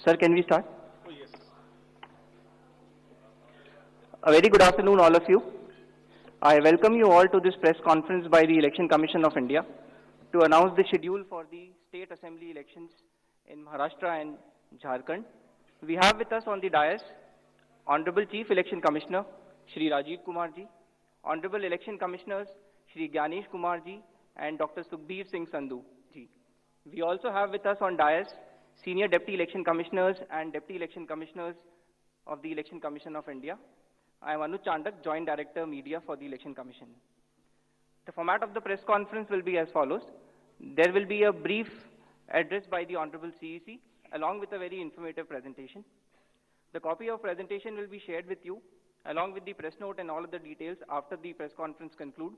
Sir, can we start? Oh, yes. A very good afternoon, all of you. I welcome you all to this press conference by the Election Commission of India to announce the schedule for the state assembly elections in Maharashtra and Jharkhand. We have with us on the dais Honorable Chief Election Commissioner Shri Rajiv Kumar ji, Honorable Election Commissioners Shri Gyanesh Kumar ji and Dr. Sukhbir Singh Sandhu ji. We also have with us on dais Senior Deputy Election Commissioners and Deputy Election Commissioners of the Election Commission of India. I am Anuj Chandak, Joint Director Media for the Election Commission. The format of the press conference will be as follows. There will be a brief address by the Honorable CEC along with a very informative presentation. The copy of presentation will be shared with you along with the press note and all of the details after the press conference conclude.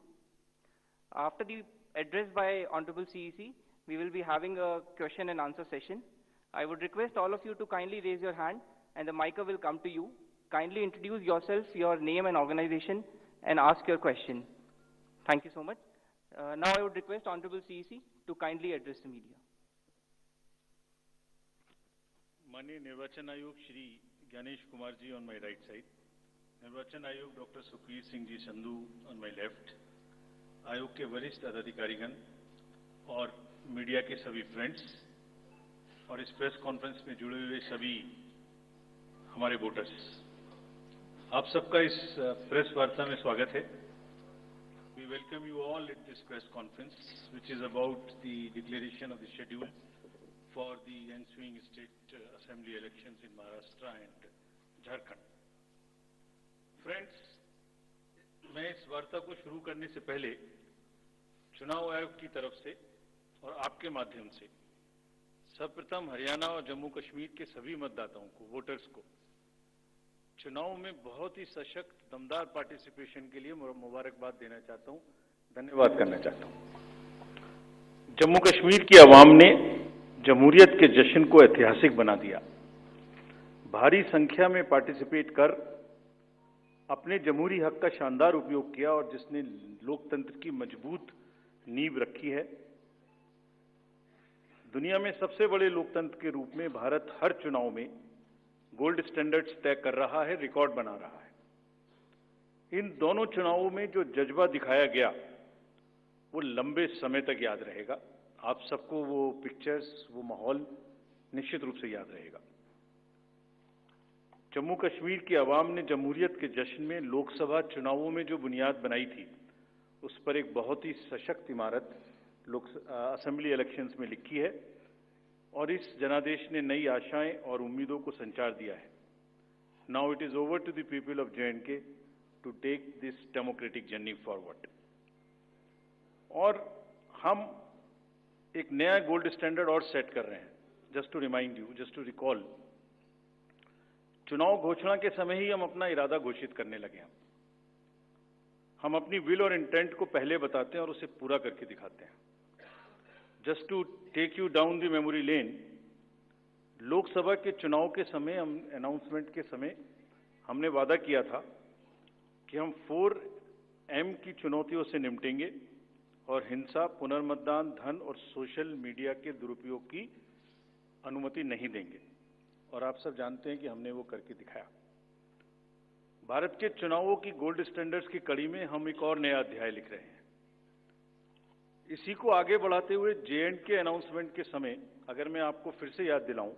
After the address by Honorable CEC, we will be having a question and answer session. I would request all of you to kindly raise your hand and the mic will come to you. Kindly introduce yourself, your name and organization and ask your question. Thank you so much. Now I would request Honorable CEC to kindly address the media. माननीय निर्वाचन आयोग Shri Gyanesh Kumar ji on my right side, निर्वाचन आयोग doctor Sukhbir Singh ji Sandhu on my left, आयोग के वरिष्ठ अधिकारीगण और मीडिया के सभी फ्रेंड्स और इस प्रेस कॉन्फ्रेंस में जुड़े हुए सभी हमारे वोटर्स, आप सबका इस प्रेस वार्ता में स्वागत है। We welcome you all at this press conference which is about the declaration of the schedule for the ensuing state assembly elections in Maharashtra and Jharkhand. Friends, मैं इस वार्ता को शुरू करने से पहले चुनाव आयोग की तरफ से और आपके माध्यम से सर्वप्रथम हरियाणा और जम्मू कश्मीर के सभी मतदाताओं को, वोटर्स को चुनाव में बहुत ही सशक्त, दमदार पार्टिसिपेशन के लिए मुबारकबाद देना चाहता हूं, धन्यवाद करना चाहता हूं। जम्मू कश्मीर की आवाम ने जमहूरियत के जश्न को ऐतिहासिक बना दिया। भारी संख्या में पार्टिसिपेट कर अपने जमहूरी हक का शानदार उपयोग किया और जिसने लोकतंत्र की मजबूत नींव रखी है। दुनिया में सबसे बड़े लोकतंत्र के रूप में भारत हर चुनाव में गोल्ड स्टैंडर्ड्स तय कर रहा है, रिकॉर्ड बना रहा है। इन दोनों चुनावों में जो जज्बा दिखाया गया वो लंबे समय तक याद रहेगा। आप सबको वो पिक्चर्स, वो माहौल निश्चित रूप से याद रहेगा। जम्मू कश्मीर की आवाम ने जमहूरियत के जश्न में लोकसभा चुनावों में जो बुनियाद बनाई थी, उस पर एक बहुत ही सशक्त इमारत असेंबली इलेक्शंस में लिखी है और इस जनादेश ने नई आशाएं और उम्मीदों को संचार दिया है। Now it is over to the people of J&K to take this democratic journey forward. और हम एक नया गोल्ड स्टैंडर्ड और सेट कर रहे हैं। Just to remind you, just to recall, चुनाव घोषणा के समय ही हम अपना इरादा घोषित करने लगे हैं। हम अपनी विल और इंटेंट को पहले बताते हैं और उसे पूरा करके दिखाते हैं। Just to take you down the memory lane, Lok Sabha के चुनाव के समय, अनाउंसमेंट के समय हमने वादा किया था कि हम 4M की चुनौतियों से निपटेंगे और हिंसा, पुनर्मतदान, धन और सोशल मीडिया के दुरुपयोग की अनुमति नहीं देंगे। और आप सब जानते हैं कि हमने वो करके दिखाया। भारत के चुनावों की गोल्ड स्टैंडर्ड्स की कड़ी में हम एक और नया अध्याय लिख रहे हैं। इसी को आगे बढ़ाते हुए J&K अनाउंसमेंट के समय अगर मैं आपको फिर से याद दिलाऊं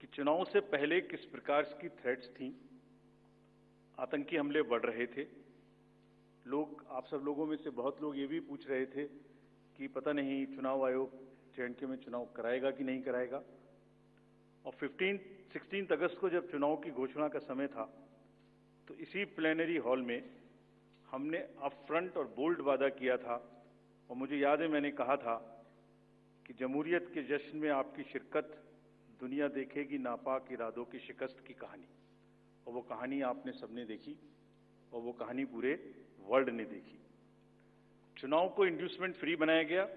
कि चुनाव से पहले किस प्रकार की थ्रेट्स थी, आतंकी हमले बढ़ रहे थे। लोग, आप सब लोगों में से बहुत लोग ये भी पूछ रहे थे कि पता नहीं चुनाव आयोग J&K में चुनाव कराएगा कि नहीं कराएगा। और 16 अगस्त को जब चुनाव की घोषणा का समय था, तो इसी प्लेनरी हॉल में हमने अप फ्रंट और बोल्ड वादा किया था। और मुझे याद है मैंने कहा था कि जमहूरियत के जश्न में आपकी शिरकत दुनिया देखेगी नापाक इरादों की शिकस्त की कहानी। और वो कहानी आपने सबने देखी और वो कहानी पूरे वर्ल्ड ने देखी। चुनाव को इंड्यूसमेंट फ्री बनाया गया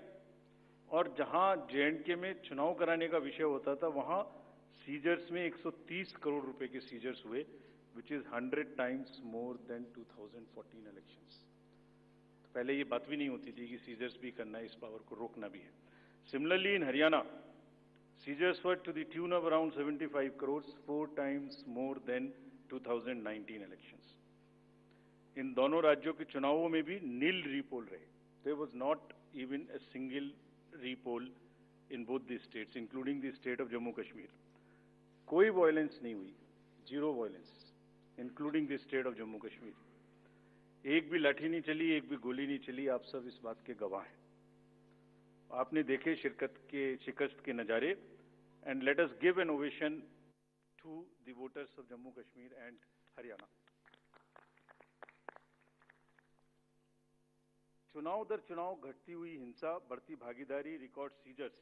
और जहां J&K में चुनाव कराने का विषय होता था, वहां सीजर्स में 130 करोड़ रुपए के सीजर्स हुए, which is 100 times more than 2014 elections. पहले ये बात भी नहीं होती थी कि सीजर्स भी करना है, इस पावर को रोकना भी है। Similarly in Haryana, Seizures were to the tune of around 75 crores, 4 times more than 2019 elections. इन दोनों राज्यों के चुनावों में भी नील रीपोल रहे. There was not even a single repoll in both these states, including the state of Jammu Kashmir. कोई violence नहीं हुई, zero violence, including the state of Jammu Kashmir. एक भी लाठी नहीं चली, एक भी गोली नहीं चली. आप सब इस बात के गवाह हैं. आपने देखे शिकस्त के नजारे. And let us give an ovation to the voters of Jammu Kashmir and Haryana. चुनाव दर चुनाव घटती हुई हिंसा, बढ़ती भागीदारी, रिकॉर्ड सीजर्स,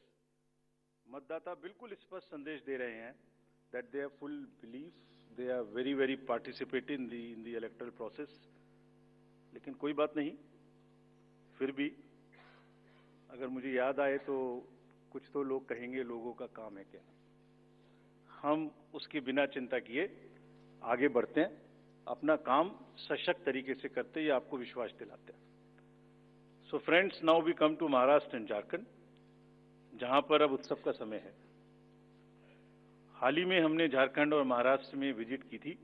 मतदाता बिल्कुल स्पष्ट संदेश दे रहे हैं that they have full belief, they are very participate in the electoral process. लेकिन कोई बात नहीं, फिर भी अगर मुझे याद आए तो कुछ तो लोग कहेंगे लोगों का काम है क्या. हम उसके बिना चिंता किए आगे बढ़ते हैं, अपना काम सशक्त तरीके से करते हैं, ये आपको विश्वास दिलाते हैं. So friends, now we come to Maharashtra and Jharkhand, जहां पर अब उत्सव का समय है. हाल ही में हमने झारखंड और महाराष्ट्र में विजिट की थी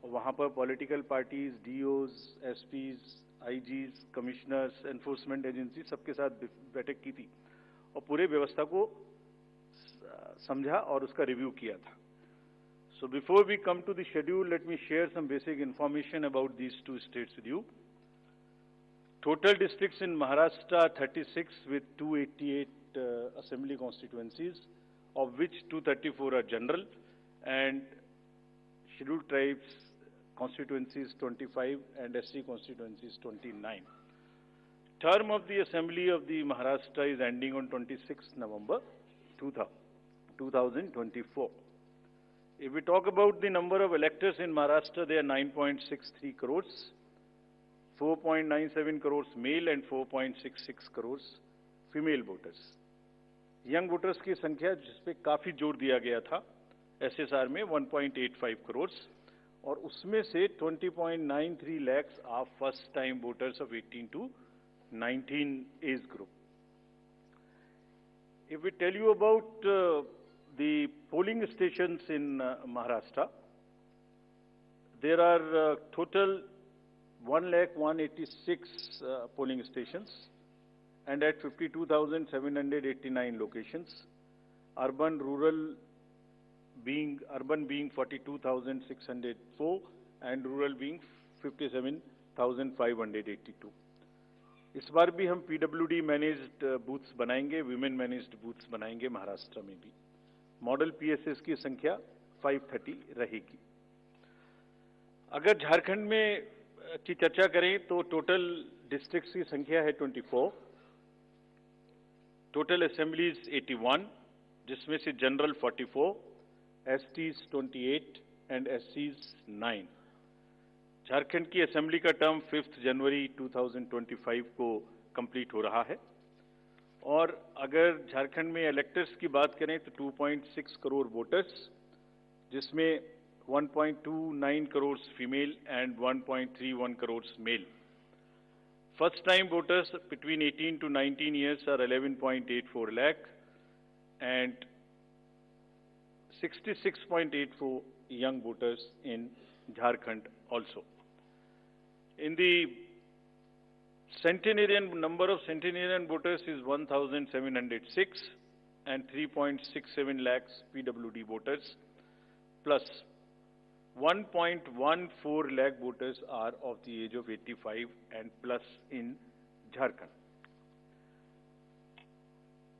और वहां पर political parties, DOs, SPs, IGs, commissioners, enforcement agency सबके साथ बैठक की थी और पूरे व्यवस्था को समझा और उसका रिव्यू किया था. So before we come to the schedule, let me share some basic information about these two states with you. Total districts in Maharashtra are 36 with 288 assembly constituencies, of which 234 are general, and scheduled tribes constituencies 25 and SC constituencies 29. Term of the assembly of the Maharashtra is ending on 26 November 2024. If we talk about the number of electors in Maharashtra, they are 9.63 crores. 4.97 crores male and 4.66 crores female voters. Young voters की संख्या जिस पे काफी जोर दिया गया था SSR में 1.85 करोड़ और उसमें से 20.93 lakhs are first time voters of 18 to 19 age group. If we tell you about the polling stations in Maharashtra, there are total 1,186 polling stations and at 52,789 locations. Urban being 42,604 and rural being 57,582. इस बार भी हम PWD managed booths बनाएंगे, women managed booths बनाएंगे महाराष्ट्र में भी. Model PSS की संख्या 530 रहेगी. अगर झारखंड में की चर्चा करें तो टोटल डिस्ट्रिक्ट्स की संख्या है 24, टोटल असेंबलीज 81, जिसमें से जनरल 44, एसटीज 28 एंड एससीज 9. झारखंड की असेंबली का टर्म 5 जनवरी 2025 को कंप्लीट हो रहा है और अगर झारखंड में इलेक्टर्स की बात करें तो 2.6 करोड़ वोटर्स, जिसमें 1.29 crores female and 1.31 crores male. First time voters between 18 to 19 years are 11.84 lakh and 66.84 young voters in Jharkhand also. In the centenarian, number of centenarian voters is 1,706 and 3.67 lakhs PWD voters plus 1.14 lakh voters are of the age of 85 and plus in Jharkhand.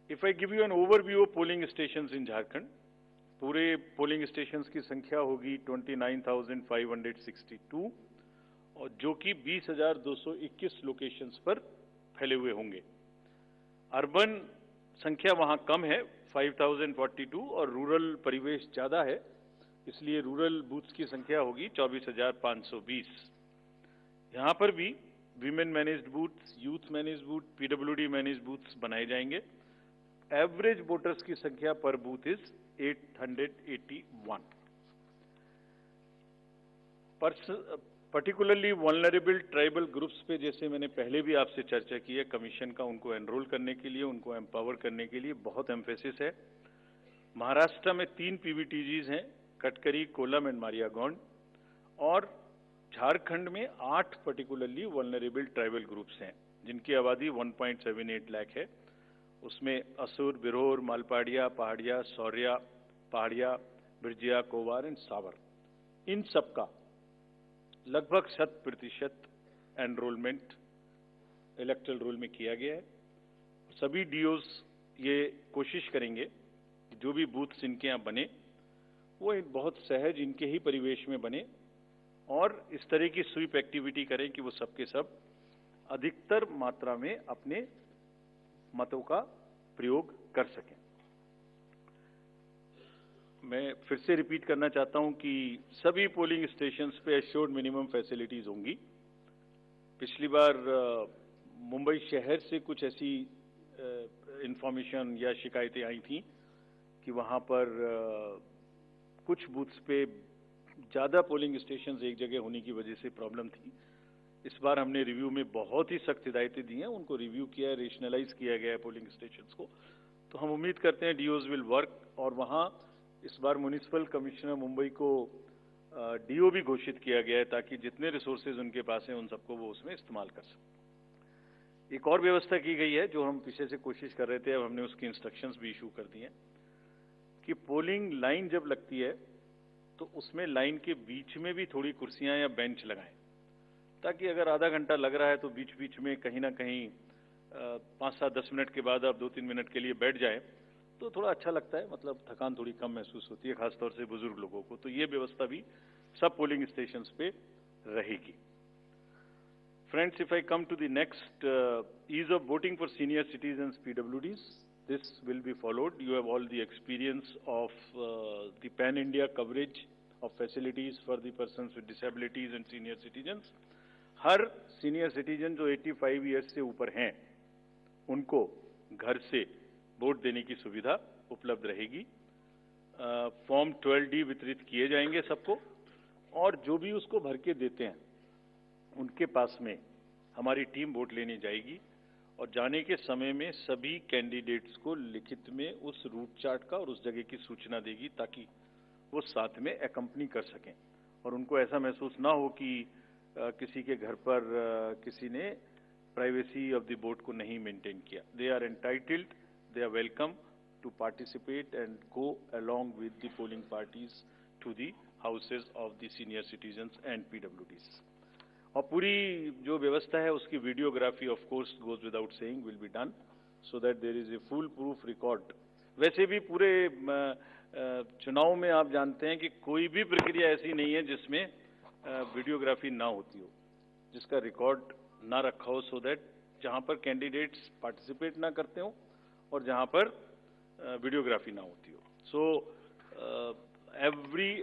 If I give you an overview of polling stations in Jharkhand, पूरे polling stations की संख्या होगी 29,562 और जो कि 20,221 locations पर फैले हुए होंगे. अर्बन संख्या वहां कम है 5,042 और रूरल परिवेश ज्यादा है, इसलिए रूरल बूथ्स की संख्या होगी 24,520. यहां पर भी women managed booths, youth managed booth, PWD managed booths बनाए जाएंगे. एवरेज वोटर्स की संख्या पर booth is 881. Particularly vulnerable tribal groups पे जैसे मैंने पहले भी आपसे चर्चा की है, कमीशन का उनको एनरोल करने के लिए, उनको एम्पावर करने के लिए बहुत एम्फेसिस है. महाराष्ट्र में 3 पीवीटीजीज हैं, कटकरी, कोलम एंड मारियागौंड, और झारखंड में 8 पर्टिकुलरली वल्नरेबल ट्राइबल ग्रुप्स हैं, जिनकी आबादी 1.78 लाख है। उसमें असुर, बिरहोर, मालपाड़िया, पहाड़िया, सौर्या, पहाड़िया, बिरजिया, कोवार एंड सावर, इन सबका लगभग 100% एनरोलमेंट इलेक्टरल रोल में किया गया है। सभी डीओज ये कोशिश करेंगे कि जो भी बूथ्स इनके यहाँ बने वो एक बहुत सहज इनके ही परिवेश में बने और इस तरह की स्वीप एक्टिविटी करें कि वो सबके सब अधिकतर मात्रा में अपने मतों का प्रयोग कर सकें। मैं फिर से रिपीट करना चाहता हूं कि सभी पोलिंग स्टेशंस पे एश्योर्ड मिनिमम फैसिलिटीज होंगी। पिछली बार मुंबई शहर से कुछ ऐसी इंफॉर्मेशन या शिकायतें आई थी कि वहां पर कुछ बूथ्स पे ज़्यादा पोलिंग स्टेशंस एक जगह होने की वजह से प्रॉब्लम थी। इस बार हमने रिव्यू में बहुत ही सख्त हिदायतें दी हैं, उनको रिव्यू किया है, रेशनलाइज किया गया है पोलिंग स्टेशंस को। तो हम उम्मीद करते हैं डीओज विल वर्क, और वहाँ इस बार म्युनिसिपल कमिश्नर मुंबई को डीओ भी घोषित किया गया है ताकि जितने रिसोर्सेज उनके पास हैं उन सबको वो उसमें इस्तेमाल कर सकें। एक और व्यवस्था की गई है जो हम पीछे से कोशिश कर रहे थे, अब हमने उसकी इंस्ट्रक्शंस भी इशू कर दी हैं कि पोलिंग लाइन जब लगती है तो उसमें लाइन के बीच में भी थोड़ी कुर्सियां या बेंच लगाएं, ताकि अगर आधा घंटा लग रहा है तो बीच बीच में कहीं ना कहीं 5-7-10 मिनट के बाद आप 2-3 मिनट के लिए बैठ जाएं तो थोड़ा अच्छा लगता है, मतलब थकान थोड़ी कम महसूस होती है, खासतौर से बुजुर्ग लोगों को। तो ये व्यवस्था भी सब पोलिंग स्टेशंस पे रहेगी। Friends, if I come to the next, ease of voting for senior citizens PWDs, this will be followed. You have all the experience of the pan-India coverage of facilities for the persons with disabilities and senior citizens. Her senior citizen जो 85 years से ऊपर हैं, उनको घर से vote देने की सुविधा उपलब्ध रहेगी। फॉर्म 12D वितरित किए जाएंगे सबको, और जो भी उसको भर के देते हैं उनके पास में हमारी टीम वोट लेने जाएगी और जाने के समय में सभी कैंडिडेट्स को लिखित में उस रूट चार्ट का और उस जगह की सूचना देगी ताकि वो साथ में एकम्पनी कर सकें और उनको ऐसा महसूस ना हो कि किसी के घर पर किसी ने प्राइवेसी ऑफ द वोट को नहीं मेंटेन किया। They are entitled, they are welcome to participate and go along with the polling parties to the houses of the senior citizens and PWDs. और पूरी जो व्यवस्था है उसकी videography of course goes without saying will be done so that there is a foolproof record. वैसे भी पूरे चुनाव में आप जानते हैं कि कोई भी प्रक्रिया ऐसी नहीं है जिसमें वीडियोग्राफी ना होती हो, जिसका रिकॉर्ड ना रखा हो, सो दैट जहां पर कैंडिडेट्स पार्टिसिपेट ना करते हो और जहां पर वीडियोग्राफी ना होती हो। So every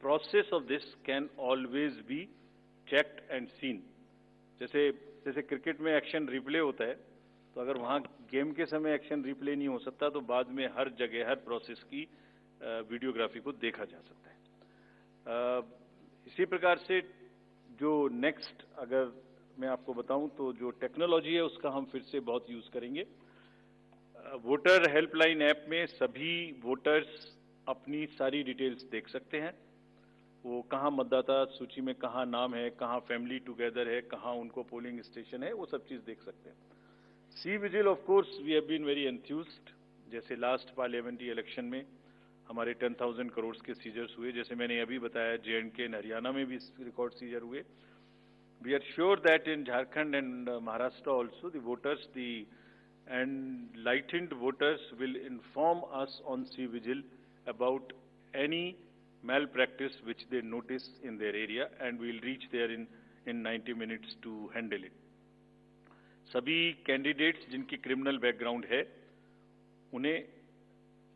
process of this can always be checked and seen. जैसे क्रिकेट में एक्शन रिप्ले होता है, तो अगर वहां गेम के समय एक्शन रिप्ले नहीं हो सकता तो बाद में हर जगह हर प्रोसेस की वीडियोग्राफी को देखा जा सकता है। इसी प्रकार से जो नेक्स्ट अगर मैं आपको बताऊं तो जो टेक्नोलॉजी है उसका हम फिर से बहुत यूज करेंगे। वोटर हेल्पलाइन ऐप में सभी वोटर्स अपनी सारी डिटेल्स देख सकते हैं, वो कहाँ मतदाता सूची में कहाँ नाम है, कहाँ फैमिली टुगेदर है, कहाँ उनको पोलिंग स्टेशन है, वो सब चीज़ देख सकते हैं। CVIGIL of course we have been very enthused. जैसे लास्ट पार्लियामेंट्री इलेक्शन में हमारे 10,000 करोड़ के सीजर्स हुए, जैसे मैंने अभी बताया J&K एंड हरियाणा में भी रिकॉर्ड सीजर हुए। We are sure that in Jharkhand and Maharashtra also the voters enlightened voters will inform us on C-Vigil about any malpractice which they notice in their area and we will reach there in 90 minutes to handle it. सभी candidates जिनकी criminal background है उन्हें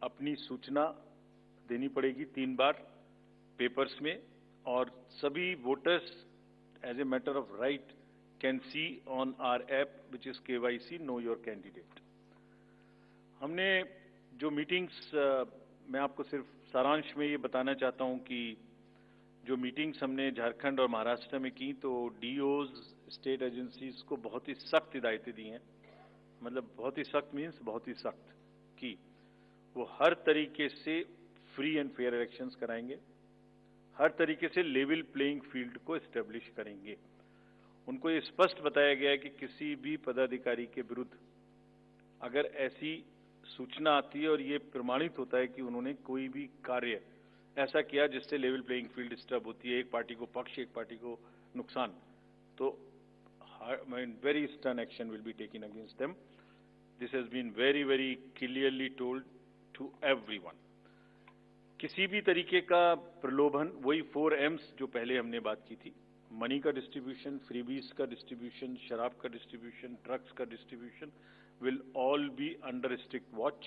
अपनी सूचना देनी पड़ेगी 3 बार papers में, और सभी voters as a matter of right can see on our app which is KYC Know Your Candidate. हमने जो मीटिंग्स, मैं आपको सिर्फ सारांश में ये बताना चाहता हूँ कि जो मीटिंग्स हमने झारखंड और महाराष्ट्र में की तो डीओज स्टेट एजेंसीज को बहुत ही सख्त हिदायतें दी हैं, मतलब बहुत ही सख्त मीन्स बहुत ही सख्त की। वो हर तरीके से फ्री एंड फेयर इलेक्शंस कराएंगे, हर तरीके से लेवल प्लेइंग फील्ड को एस्टेब्लिश करेंगे। उनको ये स्पष्ट बताया गया है कि किसी भी पदाधिकारी के विरुद्ध अगर ऐसी सूचना आती है और ये प्रमाणित होता है कि उन्होंने कोई भी कार्य ऐसा किया जिससे लेवल प्लेइंग फील्ड डिस्टर्ब होती है, एक पार्टी को पक्ष एक पार्टी को नुकसान, तो very stern action will be taken against them. This has been very, very clearly told to everyone. किसी भी तरीके का प्रलोभन, वही 4 M's जो पहले हमने बात की थी, मनी का डिस्ट्रीब्यूशन, फ्रीबीज का डिस्ट्रीब्यूशन, शराब का डिस्ट्रीब्यूशन, ड्रग्स का distribution will all be under strict watch.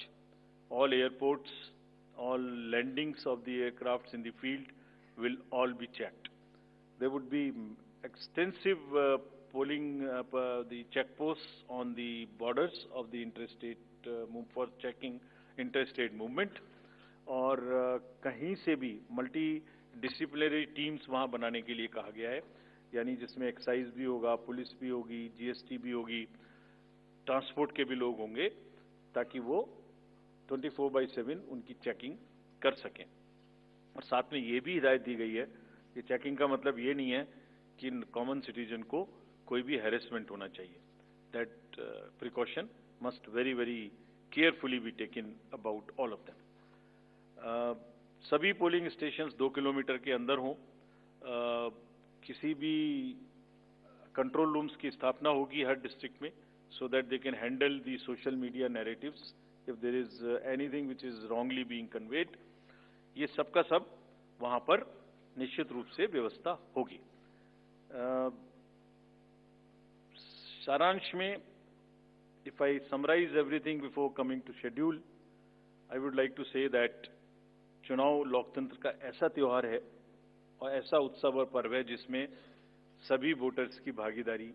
All airports, all landings of the aircrafts in the field will all be checked. There would be extensive polling, the checkposts on the borders of the interstate for checking interstate movement, और कहीं से भी multi disciplinary teams वहाँ बनाने के लिए कहा गया है, यानी जिसमें एक्साइज भी होगा, पुलिस भी होगी, जीएसटी भी होगी, ट्रांसपोर्ट के भी लोग होंगे, ताकि वो 24/7 उनकी चेकिंग कर सकें। और साथ में ये भी हिदायत दी गई है कि चेकिंग का मतलब ये नहीं है कि कॉमन सिटीजन को कोई भी हैरेसमेंट होना चाहिए। That precaution must very very carefully be taken about all of them. सभी पोलिंग स्टेशंस 2 किलोमीटर के अंदर हों। किसी भी कंट्रोल रूम्स की स्थापना होगी हर डिस्ट्रिक्ट में, so that they can handle the social media narratives if there is anything which is wrongly being conveyed. ये सब का सब वहाँ पर निश्चित रूप से व्यवस्था होगी। सारांश में, if I summarize everything before coming to schedule, I would like to say that चुनाव लोकतंत्र का ऐसा त्योहार है और ऐसा उत्सव और पर्व है जिसमें सभी वोटर्स की भागीदारी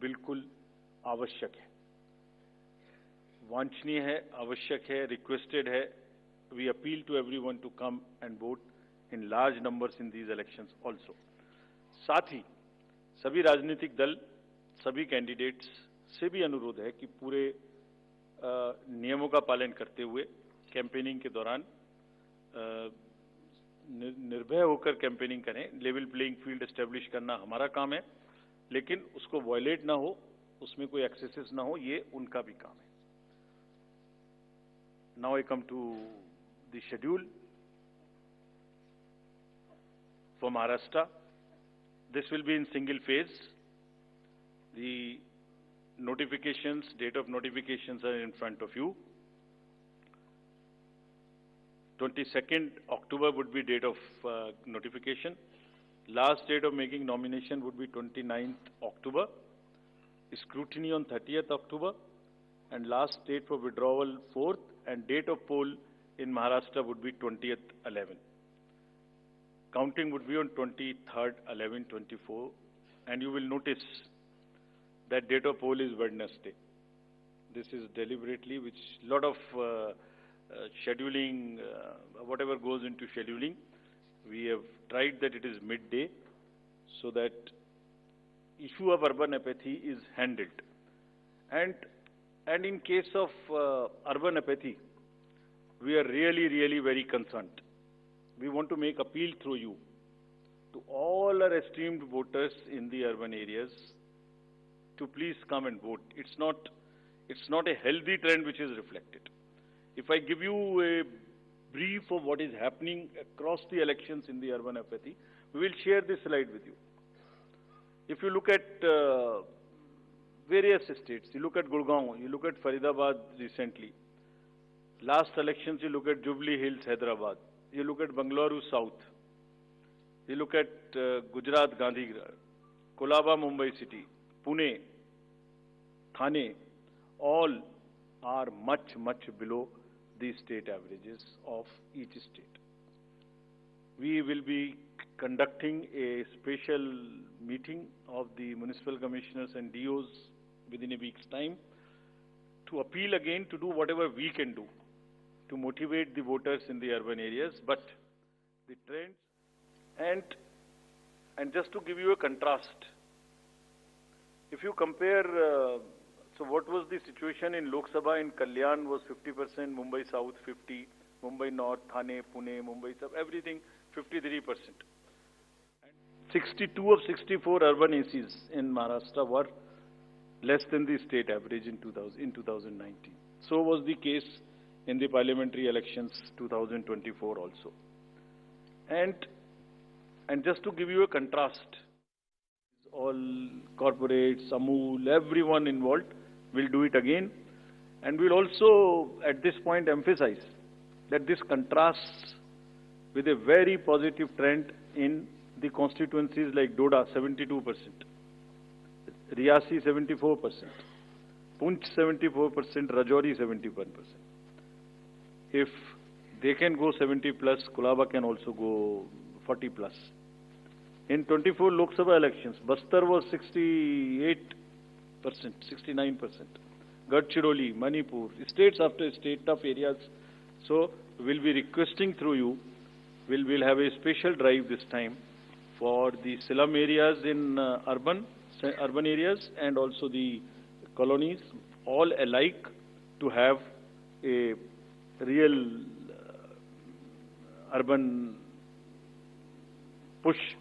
बिल्कुल आवश्यक है, वांछनीय है, आवश्यक है, रिक्वेस्टेड है। We appeal to everyone to come and vote in large numbers in these elections also. साथ ही सभी राजनीतिक दल, सभी कैंडिडेट्स से भी अनुरोध है कि पूरे नियमों का पालन करते हुए कैंपेनिंग के दौरान निर्भय होकर कैंपेनिंग करें। लेवल प्लेइंग फील्ड एस्टेब्लिश करना हमारा काम है, लेकिन उसको वायलेट ना हो, उसमें कोई एक्सेसेस ना हो, ये उनका भी काम है। Now I come to the schedule for Maharashtra. This will be in single phase. The notifications, date of notifications are in front of you. 22nd October would be date of notification. Last date of making nomination would be 29th October. Scrutiny on 30th October, and last date for withdrawal 4th, and date of poll in Maharashtra would be 20th 11. Counting would be on 23rd 11/24, and you will notice that date of poll is Wednesday. This is deliberately, which lot of scheduling, whatever goes into scheduling, we have tried that it is midday, so that issue of urban apathy is handled. And in case of urban apathy, we are really very concerned. We want to make appeal through you to all our esteemed voters in the urban areas to please come and vote. It's not a healthy trend which is reflected. If I give you a brief of what is happening across the elections in the urban apathy, we will share this slide with you. If you look at various states, you look at Gurgaon, you look at Faridabad recently. Last elections, you look at Jubilee Hills, Hyderabad. You look at Bangalore South. You look at Gujarat, Gandhigram, Kolaba, Mumbai City, Pune, Thane, all are much below the state averages of each state. We will be conducting a special meeting of the municipal commissioners and DOs within a week's time to appeal again to do whatever we can do to motivate the voters in the urban areas. But the trends, and just to give you a contrast, if you compare, so what was the situation in Lok Sabha in Kalyan was 50%, Mumbai South 50, Mumbai North, Thane, Pune, Mumbai, everything 53%. 62 of 64 urban ACs in Maharashtra were less than the state average in 2019. So was the case in the parliamentary elections 2024 also. And just to give you a contrast, all corporates, Amul, everyone involved will do it again. And we'll also at this point emphasize that this contrasts with a very positive trend in the constituencies like Doda, 72%, Riyasi, 74%, Punch, 74%, Rajouri, 71%. If they can go 70 plus, Kulaba can also go 40 plus. In 24 Lok Sabha elections, Bastar was 68%, 69%. Gadchiroli, Manipur, states after state, tough areas. So we'll be requesting through you, we'll have a special drive this time for the slum areas in urban areas and also the colonies, all alike, to have a real urban push.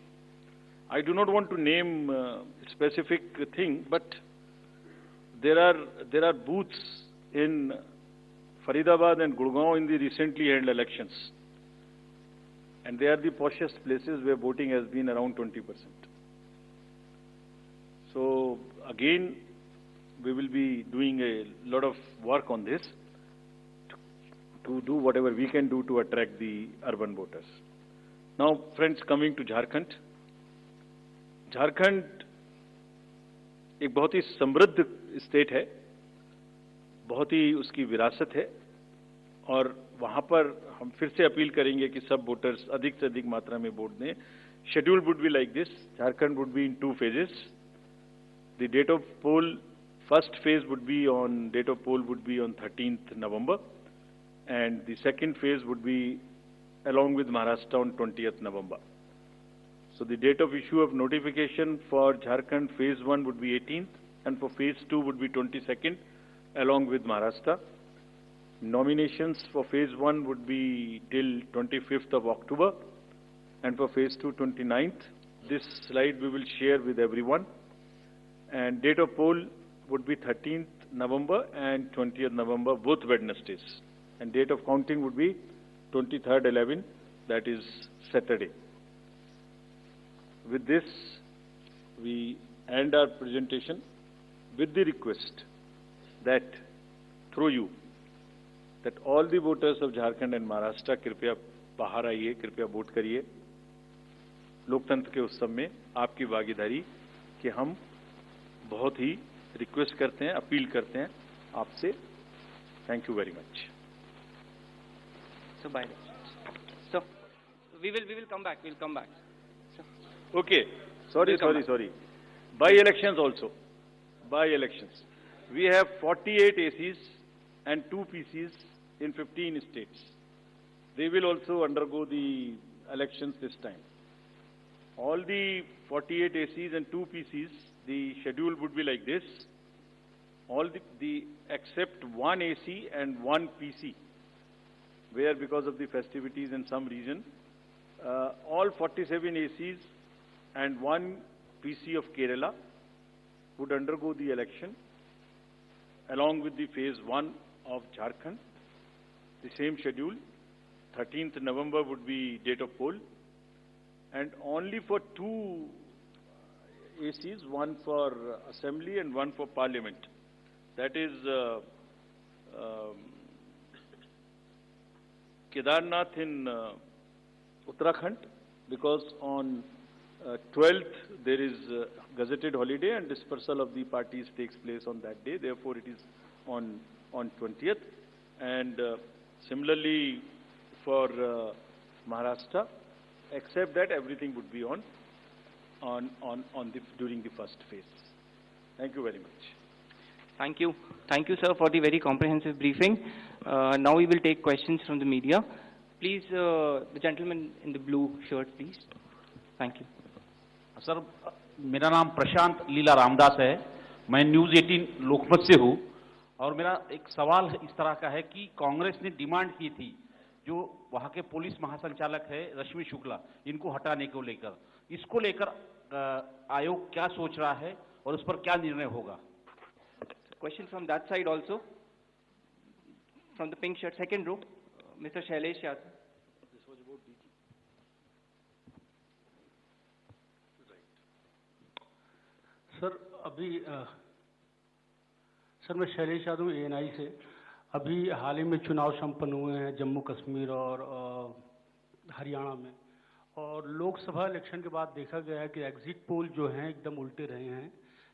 I do not want to name a specific thing, but there are booths in Faridabad and Gurgaon in the recently held elections, and they are the poshest places where voting has been around 20%. So again, we will be doing a lot of work on this to do whatever we can do to attract the urban voters. Now, friends, coming to Jharkhand. Jharkhand एक बहुत ही समृद्ध state है, बहुत ही उसकी विरासत है, और वहां पर हम फिर से अपील करेंगे कि सब वोटर्स अधिक से अधिक मात्रा में वोट दें. Schedule would be like this. Jharkhand would be in 2 phases. The date of poll, first phase would be on 13th November, and the second phase would be along with Maharashtra on 20th November. So the date of issue of notification for Jharkhand phase 1 would be 18th, and for phase 2 would be 22nd, along with Maharashtra. Nominations for phase 1 would be till 25th of October, and for phase 2, 29th. This slide we will share with everyone. And date of poll would be 13th November and 20th November, both Wednesdays. And date of counting would be 23rd 11, that is Saturday. With this, we end our presentation with the request that through you, that all the voters of Jharkhand and Maharashtra कृपया बाहर आइए, कृपया vote करिए. लोकतंत्र के उत्सव में आपकी भागीदारी कि हम बहुत ही रिक्वेस्ट करते हैं, अपील करते हैं आपसे. Thank you very much. So bye. So we will come back. We'll come back. Okay. Sorry. By-elections also. By-elections. We have 48 ACs and 2 PCs in 15 states. They will also undergo the elections this time. All the 48 ACs and 2 PCs, the schedule would be like this. All the except 1 AC and 1 PC, where because of the festivities and some reason, all 47 ACs and 1 PC of Kerala would undergo the election along with the phase 1 of Jharkhand. The same schedule. 13th November would be date of poll, and only for 2 ACs, one for assembly and one for parliament. That is Kedarnath in Uttarakhand, because on 12th there is gazetted holiday and dispersal of the parties takes place on that day. Therefore, it is on 20th. And similarly for Maharashtra, except that everything would be during the first phase. Thank you very much. Thank you, sir, for the very comprehensive briefing. Now we will take questions from the media. Please, the gentleman in the blue shirt, please. Thank you. Sir, मेरा नाम प्रशांत लीला रामदास है. मैं news 18 लोकमत से हूँ, और मेरा एक सवाल इस तरह का है कि कांग्रेस ने डिमांड की थी जो वहां के पुलिस महासंचालक है रश्मि शुक्ला, इनको हटाने को लेकर, इसको लेकर आयोग क्या सोच रहा है और उस पर क्या निर्णय होगा? Question from that side also. From the pink shirt, second row, Mr. Shailesh Yadav. Sir मैं शैलेश यादव ANI से। अभी हाल ही में चुनाव संपन्न हुए हैं जम्मू कश्मीर और हरियाणा में, और लोकसभा इलेक्शन के बाद देखा गया है कि एग्जिट पोल जो हैं एकदम उल्टे रहे हैं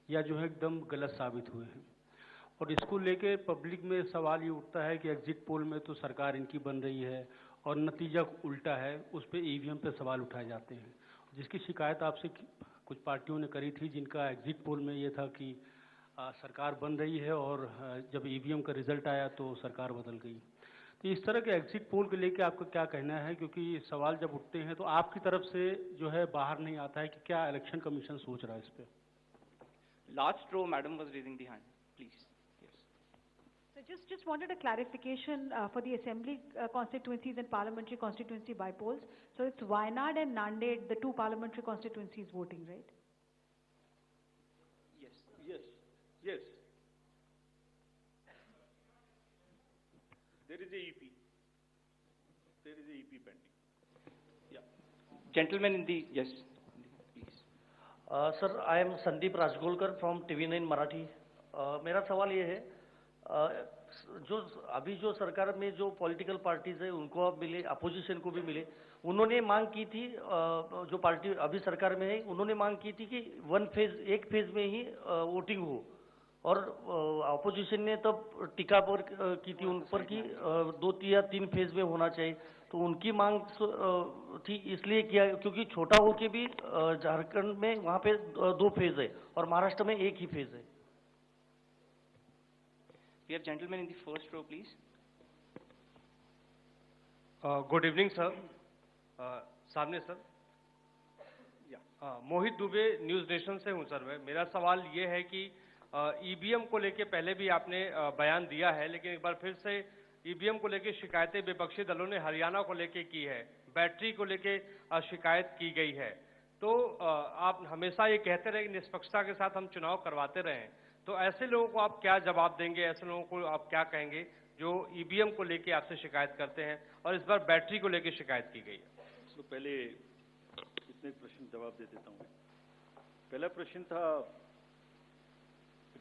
या जो है एकदम गलत साबित हुए हैं, और इसको लेके पब्लिक में सवाल ये उठता है कि एग्जिट पोल में तो सरकार इनकी बन रही है और नतीजा उल्टा है, उस पर EVM पे सवाल उठाए जाते हैं, जिसकी शिकायत आपसे कुछ पार्टियों ने करी थी, जिनका एग्जिट पोल में ये था कि सरकार बन रही है और जब EVM का रिजल्ट आया तो सरकार बदल गई। तो इस तरह के एग्जिट पोल को लेके आपका क्या कहना है, क्योंकि सवाल जब उठते हैं तो आपकी तरफ से जो है बाहर नहीं आता है कि क्या इलेक्शन कमीशन सोच रहा है इस पे? Last row, madam was raising the hand. Please. Yes. So just wanted a clarification for the assembly constituencies and parliamentary constituency bypolls. So it's Wayanad and Nanded, the two parliamentary constituencies voting, right? Yes. There is a EP. There is a EP pending. Yeah. Gentleman in the, yes, please. Sir, I am Sandeep Rajgolkar from TV9 Marathi. मेरा सवाल ये है, जो अभी जो सरकार में जो पॉलिटिकल पार्टीज है उनको अब मिले, अपोजिशन को भी मिले, उन्होंने मांग की थी, जो पार्टी अभी सरकार में है उन्होंने मांग की थी कि एक फेज में ही वोटिंग हो, और अपोजिशन ने तब टीका पर की थी उन पर कि 2 या 3 फेज में होना चाहिए। तो उनकी मांग थी इसलिए किया क्योंकि छोटा हो के भी झारखंड में वहाँ पे 2 फेज है और महाराष्ट्र में 1 ही फेज है। We have gentleman in the first row, please. Good evening sir. सामने सर। मोहित दुबे न्यूज नेशन से हूं सर। मेरा सवाल ये है कि EVM को लेके पहले भी आपने बयान दिया है, लेकिन एक बार फिर से EVM को लेके शिकायतें विपक्षी दलों ने हरियाणा को लेके की है, बैटरी को लेके शिकायत की गई है। तो आप हमेशा ये कहते रहे कि निष्पक्षता के साथ हम चुनाव करवाते रहें, तो ऐसे लोगों को आप क्या जवाब देंगे, ऐसे लोगों को आप क्या कहेंगे जो EVM को लेके आपसे शिकायत करते हैं और इस बार बैटरी को लेके शिकायत की गई है? तो पहले इतने प्रश्न जवाब दे देता हूँ। पहला प्रश्न था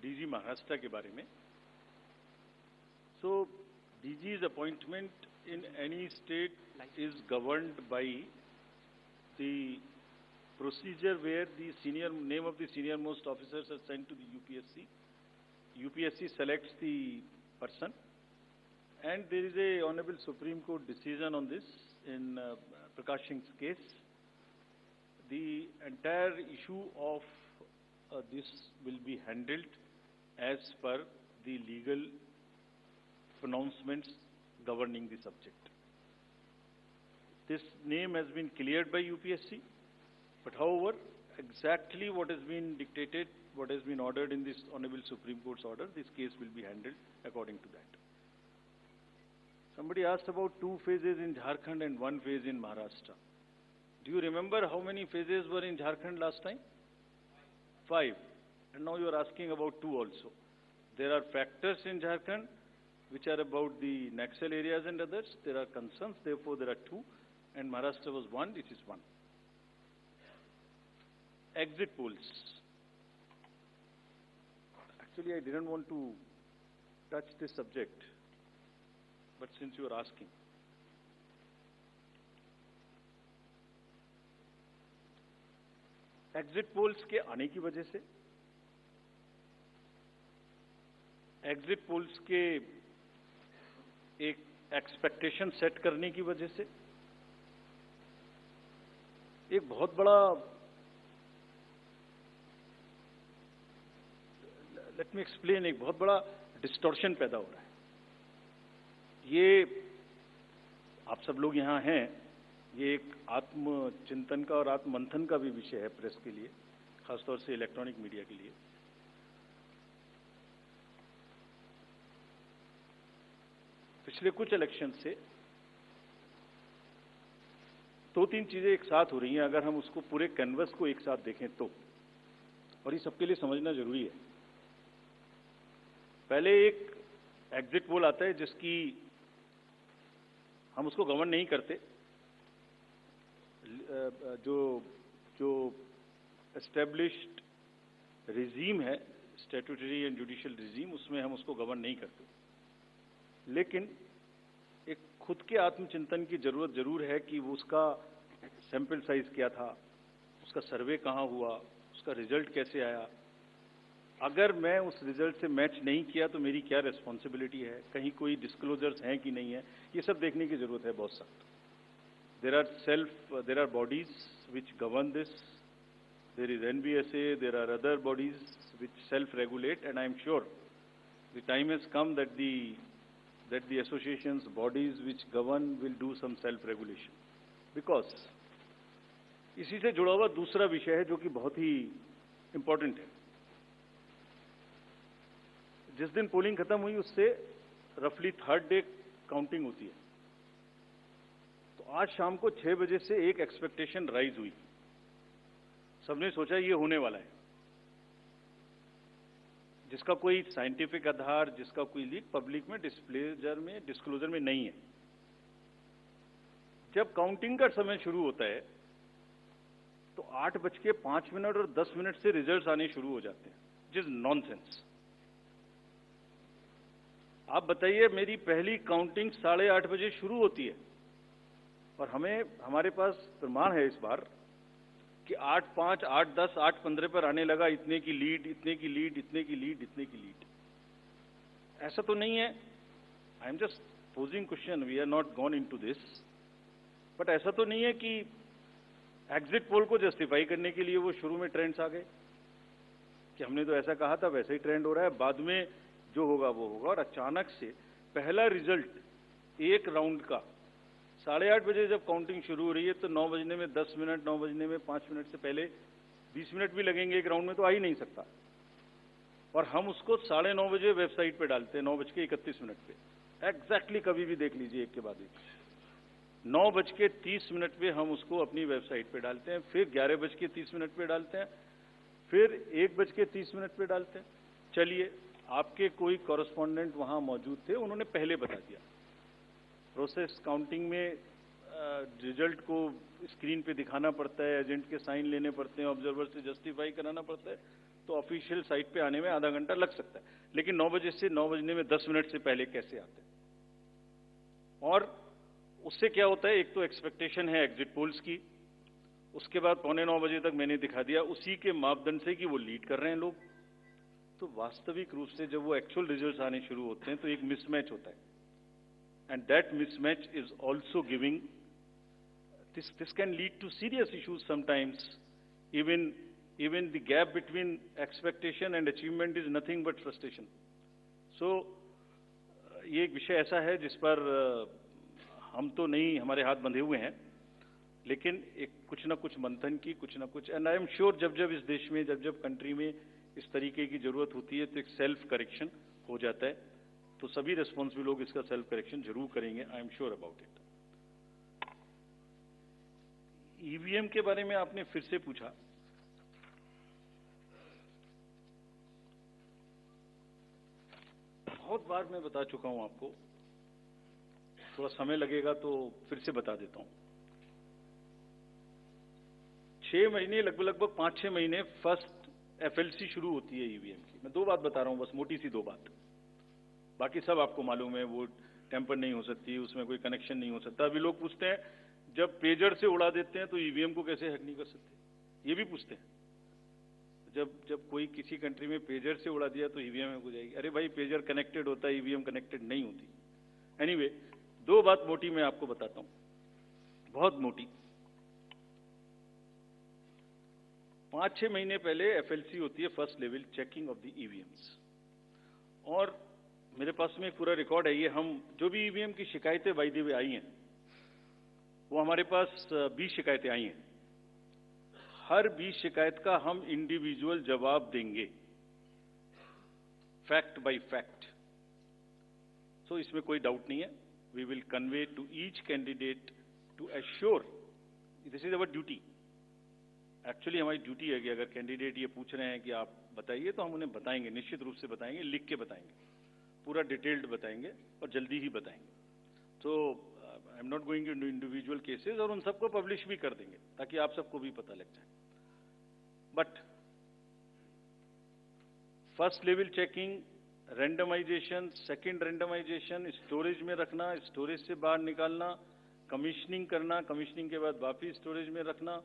DG महाराष्ट्र के बारे में। So DG's appointment in any state is governed by the procedure where the name of the senior most officers are sent to the UPSC. UPSC selects the person, and there is a Honorable Supreme Court decision on this in Prakash Singh's case. The entire issue of this will be handled as per the legal pronouncements governing the subject. This name has been cleared by UPSC, but however, exactly what has been dictated, what has been ordered in this Honorable Supreme Court's order, this case will be handled according to that. Somebody asked about 2 phases in Jharkhand and 1 phase in Maharashtra. Do you remember how many phases were in Jharkhand last time? 5. And now you are asking about 2 also. There are factors in Jharkhand which are about the Naxal areas and others. There are concerns, therefore there are 2. And Maharashtra was 1, it is 1. Exit polls. Actually, I didn't want to touch this subject, but since you are asking. Exit polls के आने की वजह से, exit polls के एक expectation set करने की वजह से एक बहुत बड़ा, लेट मी एक्सप्लेन, एक बहुत बड़ा डिस्टॉर्शन पैदा हो रहा है। ये आप सब लोग यहां हैं, ये एक आत्मचिंतन का और आत्ममंथन का भी विषय है प्रेस के लिए, खासतौर से इलेक्ट्रॉनिक मीडिया के लिए। पिछले कुछ इलेक्शन से दो तीन चीजें एक साथ हो रही हैं अगर हम उसको पूरे कैनवस को एक साथ देखें तो, और ये सबके लिए समझना जरूरी है। पहले एक एग्जिट पोल आता है जिसकी हम उसको गवर्न नहीं करते, जो एस्टेब्लिश्ड रिजीम है, स्टैट्यूटरी एंड जुडिशियल रिजीम, उसमें हम उसको गवर्न नहीं करते। लेकिन एक खुद के आत्मचिंतन की जरूरत जरूर है कि वो उसका सैंपल साइज क्या था, उसका सर्वे कहाँ हुआ, उसका रिजल्ट कैसे आया। अगर मैं उस रिजल्ट से मैच नहीं किया तो मेरी क्या रिस्पॉन्सिबिलिटी है, कहीं कोई डिस्क्लोजर्स हैं कि नहीं है, ये सब देखने की जरूरत है बहुत सख्त। there are bodies which govern this. There is NBSA, there are other bodies which self-regulate, and I am sure the time has come that the associations, bodies which govern will do some self-regulation. Because इसी से जुड़ा हुआ दूसरा विषय है जो कि बहुत ही इंपॉर्टेंट है। जिस दिन पोलिंग खत्म हुई उससे रफली थर्ड डे काउंटिंग होती है। तो आज शाम को 6 बजे से एक एक्सपेक्टेशन राइज हुई। सबने सोचा ये होने वाला है, जिसका कोई साइंटिफिक आधार, जिसका कोई लीक पब्लिक में डिस्क्लोजर में नहीं है। जब काउंटिंग का समय शुरू होता है तो 8:05 और 10 से रिजल्ट्स आने शुरू हो जाते हैं, जिस नॉनसेंस। आप बताइए, मेरी पहली काउंटिंग 8:30 बजे शुरू होती है और हमारे पास प्रमाण है इस बार कि 8:05, 8:10, 8:15 पर आने लगा इतने की लीड, इतने की लीड, इतने की लीड, इतने की लीड। ऐसा तो नहीं है, I am just posing question, we are not gone into this, but ऐसा तो नहीं है कि एग्जिट पोल को जस्टिफाई करने के लिए वो शुरू में ट्रेंड्स आ गए कि हमने तो ऐसा कहा था, वैसे ही ट्रेंड हो रहा है, बाद में जो होगा वो होगा। और अचानक से पहला रिजल्ट एक राउंड का 8:30 बजे जब काउंटिंग शुरू हो रही है तो 9 बजने में 10 मिनट, 9 बजने में 5 मिनट से पहले 20 मिनट भी लगेंगे एक राउंड में, तो आ ही नहीं सकता। और हम उसको 9:30 बजे वेबसाइट पे डालते हैं 9:31 पे, एग्जैक्टली कभी भी देख लीजिए एक के बाद एक। 9:30 पे हम उसको अपनी वेबसाइट पे डालते हैं, फिर 11:30 पे डालते हैं, फिर 1:30 पे डालते हैं। चलिए, आपके कोई कॉरेस्पॉन्डेंट वहां मौजूद थे, उन्होंने पहले बता दिया। प्रोसेस काउंटिंग में रिजल्ट को स्क्रीन पे दिखाना पड़ता है, एजेंट के साइन लेने पड़ते हैं, ऑब्जर्वर से जस्टिफाई कराना पड़ता है, तो ऑफिशियल साइट पे आने में आधा घंटा लग सकता है। लेकिन 9 बजे से 9 बजने में 10 मिनट से पहले कैसे आते हैं? और उससे क्या होता है, एक तो एक्सपेक्टेशन है एग्जिट पोल्स की, उसके बाद 8:45 बजे तक मैंने दिखा दिया उसी के मापदंड से कि वो लीड कर रहे हैं लोग। तो वास्तविक रूप से जब वो एक्चुअल रिजल्ट्स आने शुरू होते हैं तो एक मिसमैच होता है, and that mismatch is also giving, this can lead to serious issues sometimes. Even the gap between expectation and achievement is nothing but frustration. So ये एक विषय ऐसा है जिस पर हम तो नहीं, हमारे हाथ बंधे हुए हैं, लेकिन एक कुछ ना कुछ मंथन की, कुछ ना कुछ, एंड आई एम श्योर जब इस देश में, जब कंट्री में इस तरीके की जरूरत होती है तो एक सेल्फ करेक्शन हो जाता है। तो सभी रिस्पॉन्सिबल लोग इसका सेल्फ करेक्शन जरूर करेंगे, I am sure about it. EVM के बारे में आपने फिर से पूछा। बहुत बार मैं बता चुका हूं आपको, थोड़ा समय लगेगा तो फिर से बता देता हूं। 6 महीने, लगभग 5-6 महीने फर्स्ट एफएलसी शुरू होती है ईवीएम की। मैं 2 बात बता रहा हूं, बस मोटी सी 2 बात, बाकी सब आपको मालूम है। वो टेम्पर नहीं हो सकती, उसमें कोई कनेक्शन नहीं हो सकता। अभी लोग पूछते हैं जब पेजर से उड़ा देते हैं तो ईवीएम को कैसे हैक नहीं कर सकते, ये भी पूछते हैं। जब कोई किसी कंट्री में पेजर से उड़ा दिया तो ईवीएम हैक हो जाएगी। अरे भाई, पेजर कनेक्टेड होता है, ईवीएम कनेक्टेड नहीं होती। एनीवे, 2 बात मोटी मैं आपको बताता हूं, बहुत मोटी। 5-6 महीने पहले एफएलसी होती है, first level checking of the EVMs, और मेरे पास में एक पूरा रिकॉर्ड है। ये हम जो भी ईवीएम की शिकायतें बाय द वे आई हैं, वो हमारे पास 20 शिकायतें आई हैं। हर 20 शिकायत का हम इंडिविजुअल जवाब देंगे, फैक्ट बाय फैक्ट। सो इसमें कोई डाउट नहीं है। We will convey to each candidate to assure this is our duty. Actually हमारी ड्यूटी है कि अगर कैंडिडेट ये पूछ रहे हैं कि आप बताइए, तो हम उन्हें बताएंगे, निश्चित रूप से बताएंगे, लिख के बताएंगे, पूरा डिटेल्ड बताएंगे और जल्दी ही बताएंगे। तो I am not going to individual cases, और उन सबको पब्लिश भी कर देंगे ताकि आप सबको भी पता लग जाए। But first level checking, randomization, second randomization, storage में रखना, स्टोरेज से बाहर निकालना, कमीशनिंग करना, कमीशनिंग के बाद वापिस स्टोरेज में रखना,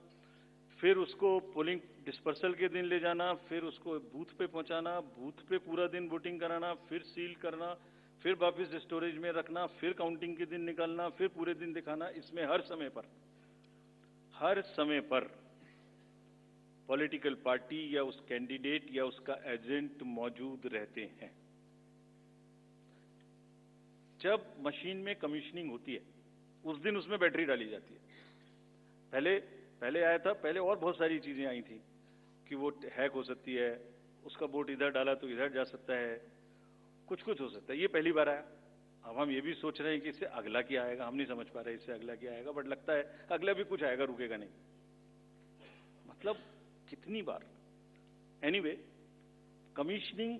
फिर उसको पोलिंग डिस्पर्सल के दिन ले जाना, फिर उसको बूथ पे पहुंचाना, बूथ पे पूरा दिन वोटिंग कराना, फिर सील करना, फिर वापस स्टोरेज में रखना, फिर काउंटिंग के दिन निकालना, फिर पूरे दिन दिखाना। इसमें हर समय पर पॉलिटिकल पार्टी या उस कैंडिडेट या उसका एजेंट मौजूद रहते हैं। जब मशीन में कमीशनिंग होती है उस दिन उसमें बैटरी डाली जाती है। पहले आया था, पहले और बहुत सारी चीजें आई थी कि वो हैक हो सकती है, उसका वोट इधर डाला तो इधर जा सकता है, कुछ कुछ हो सकता है। ये पहली बार आया। अब हम ये भी सोच रहे हैं कि इससे अगला क्या आएगा, हम नहीं समझ पा रहे इससे अगला क्या आएगा, बट लगता है अगला भी कुछ आएगा, रुकेगा नहीं। मतलब कितनी बार। एनीवे, कमीशनिंग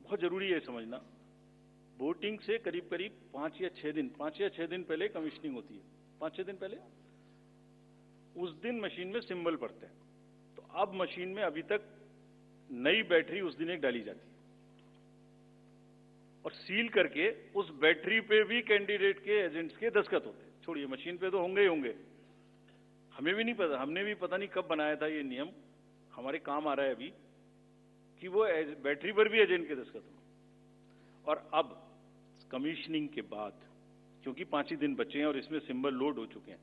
बहुत जरूरी है समझना। वोटिंग से करीब करीब 5 या 6 दिन पहले कमीशनिंग होती है। 5-6 दिन पहले उस दिन मशीन में सिंबल पड़ते हैं। तो अब मशीन में अभी तक नई बैटरी उस दिन एक डाली जाती है और सील करके उस बैटरी पे भी कैंडिडेट के एजेंट्स के दस्तखत होते हैं। छोड़िए, मशीन पे तो होंगे ही होंगे, हमें भी नहीं पता, हमने भी पता नहीं कब बनाया था ये नियम, हमारे काम आ रहा है अभी कि वो बैटरी पर भी एजेंट के दस्तखत हो। और अब कमीशनिंग के बाद, क्योंकि 5 ही दिन बचे हैं और इसमें सिंबल लोड हो चुके हैं,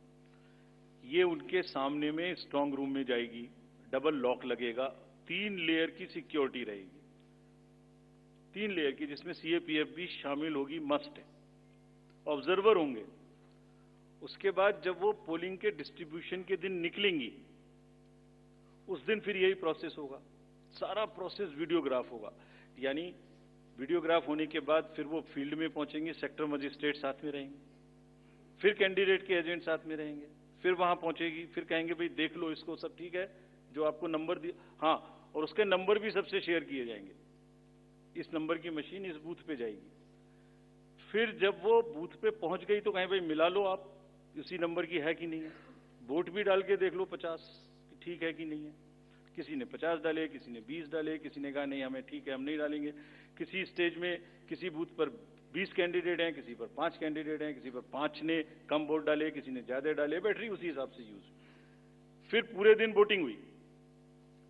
ये उनके सामने में स्ट्रांग रूम में जाएगी, डबल लॉक लगेगा, 3 लेयर की सिक्योरिटी रहेगी, 3 लेयर की, जिसमें सीएपीएफ भी शामिल होगी, मस्ट है। ऑब्जर्वर होंगे। उसके बाद जब वो पोलिंग के डिस्ट्रीब्यूशन के दिन निकलेंगी, उस दिन फिर यही प्रोसेस होगा। सारा प्रोसेस वीडियोग्राफ होगा। यानी वीडियोग्राफ होने के बाद फिर वो फील्ड में पहुंचेंगे, सेक्टर मजिस्ट्रेट साथ में रहेंगे, फिर कैंडिडेट के एजेंट साथ में रहेंगे, फिर वहां पहुंचेगी, फिर कहेंगे भाई देख लो इसको, सब ठीक है, जो आपको नंबर दिया, हाँ, और उसके नंबर भी सबसे शेयर किए जाएंगे। इस नंबर की मशीन इस बूथ पे जाएगी। फिर जब वो बूथ पे पहुंच गई तो कहें भाई मिला लो आप, उसी नंबर की है कि नहीं है, वोट भी डाल के देख लो 50 ठीक है कि नहीं है। किसी ने 50 डाले, किसी ने 20 डाले, किसी ने कहा नहीं हमें ठीक है, हम नहीं डालेंगे। किसी स्टेज में किसी बूथ पर 20 कैंडिडेट हैं, किसी पर 5 कैंडिडेट हैं, किसी पर 5 ने कम वोट डाले, किसी ने ज्यादा डाले, बैटरी उसी हिसाब से यूज। फिर पूरे दिन वोटिंग हुई,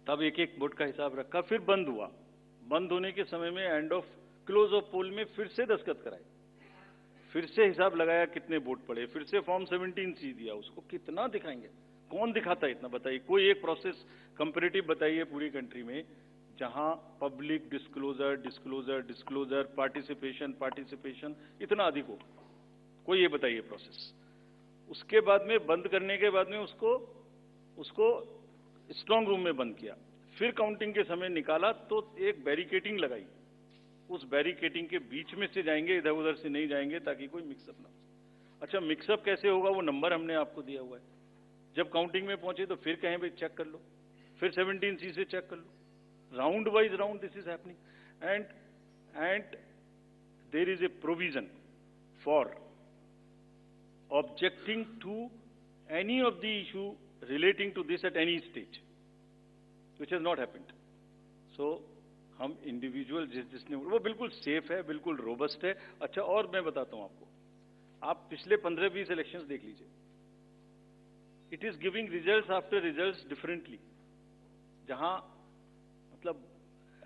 तब एक एक वोट का हिसाब रखा, फिर बंद हुआ। बंद होने के समय में एंड ऑफ क्लोज ऑफ पोल में फिर से दस्तखत कराए, फिर से हिसाब लगाया कितने वोट पड़े, फिर से फॉर्म 17C दिया। उसको कितना दिखाएंगे, कौन दिखाता है इतना, बताइए। कोई एक प्रोसेस कंपैरेटिव बताइए पूरी कंट्री में जहां पब्लिक डिस्क्लोजर, पार्टिसिपेशन इतना अधिक हो, कोई ये बताइए प्रोसेस। उसके बाद में बंद करने के बाद में उसको स्ट्रांग रूम में बंद किया, फिर काउंटिंग के समय निकाला तो एक बैरिकेटिंग लगाई, उस बैरिकेटिंग के बीच में से जाएंगे, इधर उधर से नहीं जाएंगे ताकि कोई मिक्सअप ना हो। अच्छा, मिक्सअप कैसे होगा, वो नंबर हमने आपको दिया हुआ है। जब काउंटिंग में पहुंचे तो फिर कहें भाई चेक कर लो, फिर 17C से चेक कर लो, round wise round this is happening. And there is a provision for objecting to any of the issue relating to this at any stage, which has not happened. So हम individual जिसने, वो बिल्कुल safe है, बिल्कुल robust है। अच्छा, और मैं बताता हूं आपको, आप पिछले 15-20 इलेक्शंस देख लीजिए, it is giving results after results differently. जहां मतलब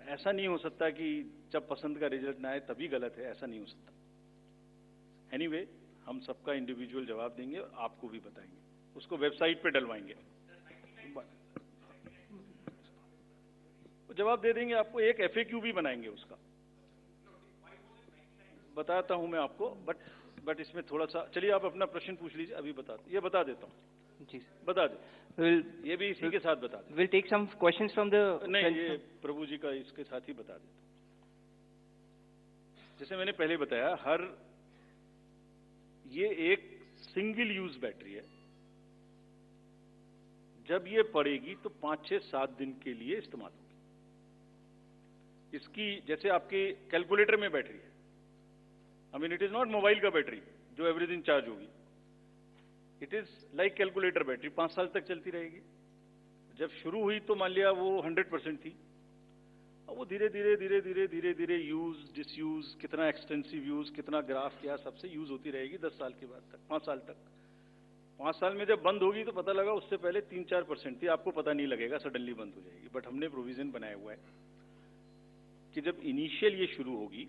ऐसा नहीं हो सकता कि जब पसंद का रिजल्ट ना आए तभी गलत है, ऐसा नहीं हो सकता। एनीवे, हम सबका इंडिविजुअल जवाब देंगे और आपको भी बताएंगे, उसको वेबसाइट पे डलवाएंगे, जवाब दे देंगे आपको। एक FAQ भी बनाएंगे, उसका बताता हूं मैं आपको। बट इसमें थोड़ा सा, चलिए आप अपना प्रश्न पूछ लीजिए, अभी ये बता देता हूं। जी बता दे, ये भी इसी के साथ बता दे। we'll take some questions from the नहीं, ये प्रभु जी का इसके साथ ही बता देता हूं। जैसे मैंने पहले बताया, ये एक सिंगल यूज बैटरी है, जब ये पड़ेगी तो 5, 6, 7 दिन के लिए इस्तेमाल होगी। इसकी जैसे आपके कैलकुलेटर में बैटरी है, I mean it is not mobile का बैटरी जो एवरीथिंग चार्ज होगी, it is like calculator battery 5 साल तक चलती रहेगी। जब शुरू हुई तो मान लिया वो 100% थी, अब वो धीरे धीरे धीरे धीरे धीरे धीरे यूज डिसयूज, कितना एक्सटेंसिव यूज, कितना ग्राफ किया, सबसे यूज होती रहेगी 10 साल के बाद तक, 5 साल तक। 5 साल में जब बंद होगी तो पता लगा उससे पहले 3-4% थी, आपको पता नहीं लगेगा, सडनली बंद हो जाएगी। बट हमने प्रोविजन बनाया हुआ है कि जब इनिशियल ये शुरू होगी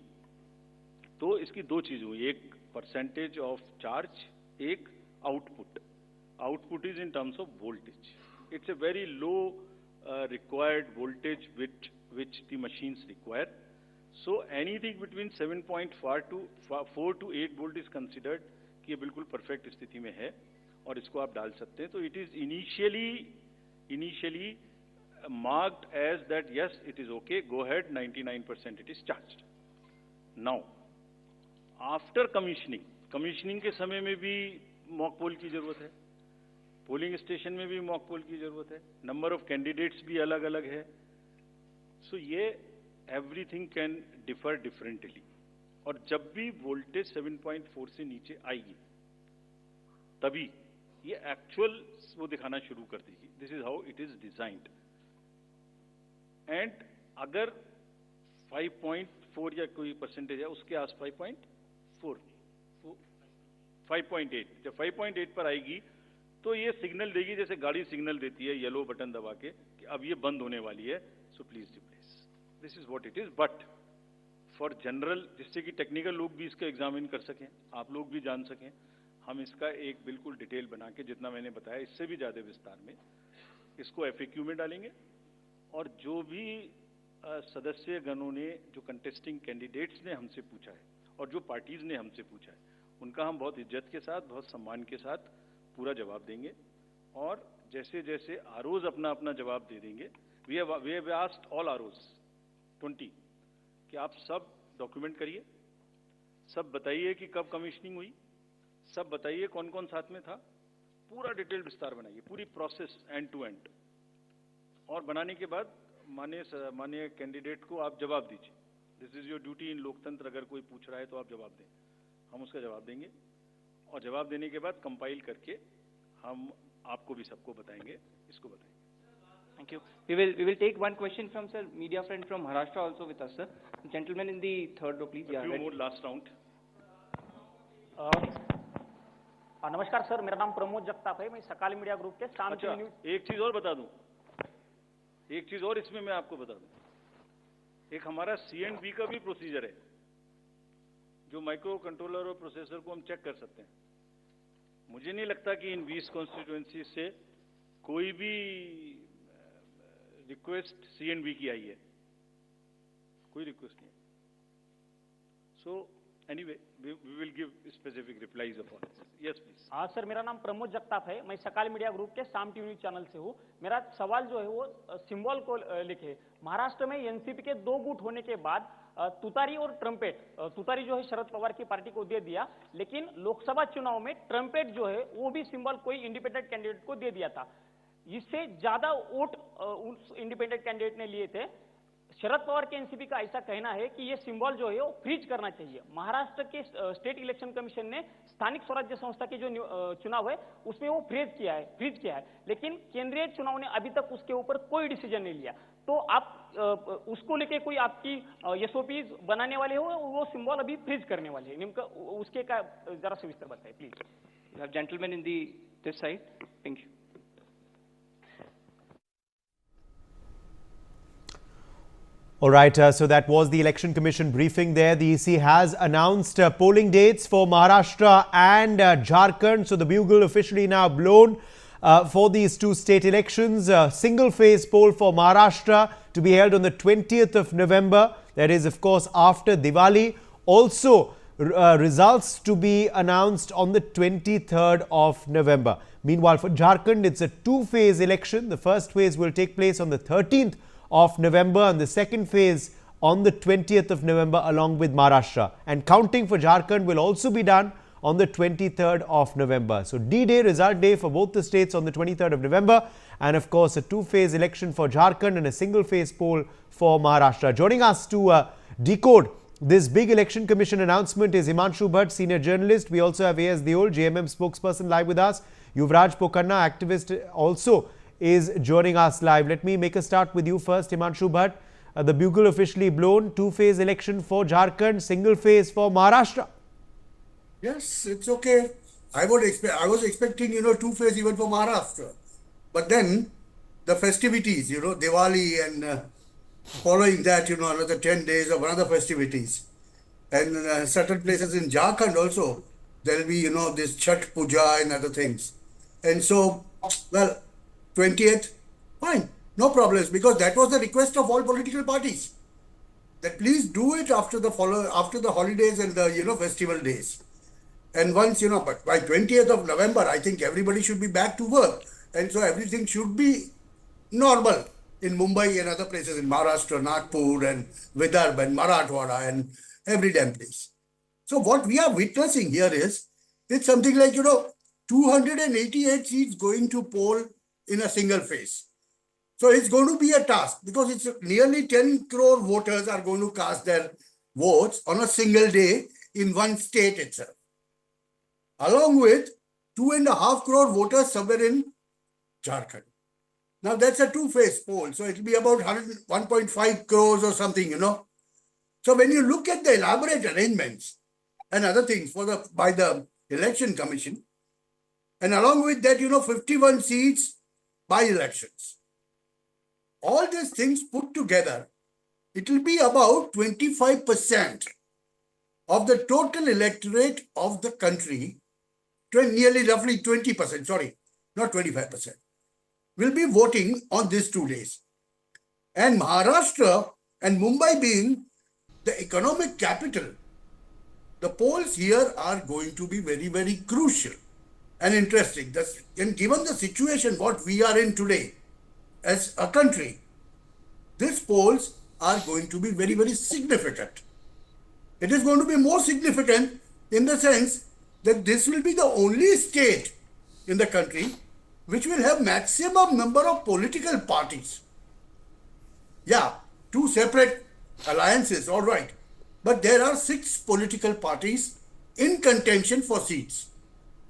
तो इसकी 2 चीज हुई, एक परसेंटेज ऑफ चार्ज, एक output. Output is in terms of voltage, it's a very low required voltage which the machines require. So anything between 7.4 to 8 volt is considered कि ये बिल्कुल परफेक्ट स्थिति में है और इसको आप डाल सकते हैं। तो it is initially marked as that yes it is okay, go ahead, 99% it is charged. Now after commissioning के समय में भी मॉक पोल की जरूरत है, पोलिंग स्टेशन में भी मॉक पोल की जरूरत है, नंबर ऑफ कैंडिडेट्स भी अलग अलग है। सो ये एवरीथिंग कैन डिफर डिफरेंटली, और जब भी वोल्टेज 7.4 से नीचे आएगी तभी ये एक्चुअल वो दिखाना शुरू कर देगी। This is how it is designed. And अगर 5.4 या कोई परसेंटेज है उसके आस 5.4 5.8, जब 5.8 पर आएगी तो ये सिग्नल देगी, जैसे गाड़ी सिग्नल देती है येलो बटन दबा के कि अब ये बंद होने वाली है, so please replace. This is what it is. But for general, जिससे कि टेक्निकल लोग भी इसका एग्जामिन कर सकें, आप लोग भी जान सकें, हम इसका एक बिल्कुल डिटेल बना के, जितना मैंने बताया इससे भी ज्यादा विस्तार में, इसको FAQ में डालेंगे। और जो भी सदस्य गणों ने, जो कंटेस्टिंग कैंडिडेट्स ने हमसे पूछा है और जो पार्टीज ने हमसे पूछा है, उनका हम बहुत इज्जत के साथ, बहुत सम्मान के साथ पूरा जवाब देंगे। और जैसे जैसे आरओज अपना अपना जवाब दे देंगे, we have asked all ROs 20 कि आप सब डॉक्यूमेंट करिए, सब बताइए कि कब कमीशनिंग हुई, सब बताइए कौन कौन साथ में था, पूरा डिटेल विस्तार बनाइए, पूरी प्रोसेस एंड टू एंड। और बनाने के बाद माननीय कैंडिडेट को आप जवाब दीजिए। दिस इज योर ड्यूटी इन लोकतंत्र। अगर कोई पूछ रहा है तो आप जवाब दें, हम उसका जवाब देंगे। और जवाब देने के बाद कंपाइल करके हम आपको भी सबको बताएंगे, इसको बताएंगे। Thank you. We will take one question from sir, media friend from Maharashtra also with us, sir. Gentleman in the third row, please. A few more last round. नमस्कार सर, मेरा नाम प्रमोद जगताप है, मैं सकाल मीडिया ग्रुप के शाम अच्छा, एक चीज और बता दूं, एक चीज और इसमें मैं आपको बता दूं, एक हमारा C&B का भी प्रोसीजर है, जो माइक्रो कंट्रोलर और प्रोसेसर को हम चेक कर सकते हैं। मुझे नहीं लगता कि इन 20 कॉन्स्टिट्यूएंसी से कोई भी रिक्वेस्ट C&B की आई है, कोई रिक्वेस्ट नहीं। So anyway we will give specific replies of all this. Yes please. हाँ सर, मेरा नाम प्रमोद जगताप है, मैं सकाल मीडिया ग्रुप के शाम टीवी न्यूज चैनल से हूँ। मेरा सवाल जो है वो सिंबल को लेके, महाराष्ट्र में एनसीपी के 2 गुट होने के बाद तुतारी और ट्रम्पेट, तुतारी जो है शरद पवार की पार्टी को दे दिया, लेकिन लोकसभा चुनाव में ट्रम्पेट जो है वो भी सिंबल कोई इंडिपेंडेंट कैंडिडेट को दे दिया था। इससे ज्यादा वोट उस इंडिपेंडेंट कैंडिडेट ने लिए थे। शरद पवार के एनसीपी का ऐसा कहना है कि ये सिंबल जो है वो फ्रीज करना चाहिए। महाराष्ट्र के स्टेट इलेक्शन कमीशन ने स्थानिक स्वराज्य संस्था के जो चुनाव है उसमें वो फ्रीज किया है, लेकिन केंद्रीय चुनाव ने अभी तक उसके ऊपर कोई डिसीजन नहीं लिया। तो आप उसको लेके कोई आपकी एसओपीज बनाने वाले हो, वो सिंबल अभी फ्रीज करने वाले हैं, निम्न उसके का जरा से विस्तार बताइए please. Gentleman in this side. Thank you. All right, so that was the Election Commission briefing there. The EC has announced polling dates for Maharashtra and Jharkhand. So the bugle officially now blown for these 2 state elections. Single phase poll for Maharashtra to be held on the 20th of November. That is, of course, after Diwali. Also, results to be announced on the 23rd of November. Meanwhile, for Jharkhand, it's a 2-phase election. The first phase will take place on the 13th of November and the second phase on the 20th of November along with Maharashtra. And counting for Jharkhand will also be done on the 23rd of November. So D-Day, result day for both the states on the 23rd of November, and of course a two-phase election for Jharkhand and a single-phase poll for Maharashtra. Joining us to decode this big election commission announcement is Himanshu Bhatt, senior journalist. We also have A.S. Deol, JMM spokesperson, live with us. Yuvraj Pokarna, activist, also is joining us live. Let me make a start with you first, Himanshu Bhatt. The bugle officially blown, two-phase election for Jharkhand, single phase for Maharashtra. Yes, it's okay. I was expecting, two-phase even for Maharashtra. But then the festivities, Diwali and following that, another 10 days of another festivities. And certain places in Jharkhand also, there will be, this Chhat Puja and other things. And so, well, 20th, fine, no problems, because that was the request of all political parties. That please do it after the holidays and the, festival days. And once, but by 20th of November, I think everybody should be back to work. And so everything should be normal in Mumbai and other places, in Maharashtra, Nagpur and Vidarbha and Marathwada and every damn place. So what we are witnessing here is, it's something like, 288 seats going to poll in a single phase. So it's going to be a task because it's nearly 10 crore voters are going to cast their votes on a single day in one state itself. Along with 2.5 crore voters somewhere in Jharkhand. Now that's a two-phase poll, so it will be about 1.5 crores or something, So when you look at the elaborate arrangements and other things by the election commission, and along with that, 51 seats by elections. All these things put together, it will be about 25% of the total electorate of the country, nearly roughly 20%, sorry, not 25%. Will be voting on these 2 days. And Maharashtra and Mumbai being the economic capital, the polls here are going to be very, very crucial and interesting. And given the situation what we are in today as a country, these polls are going to be very, very significant. It is going to be more significant in the sense that this will be the only state in the country which will have maximum number of political parties. Yeah, 2 separate alliances, all right. But there are 6 political parties in contention for seats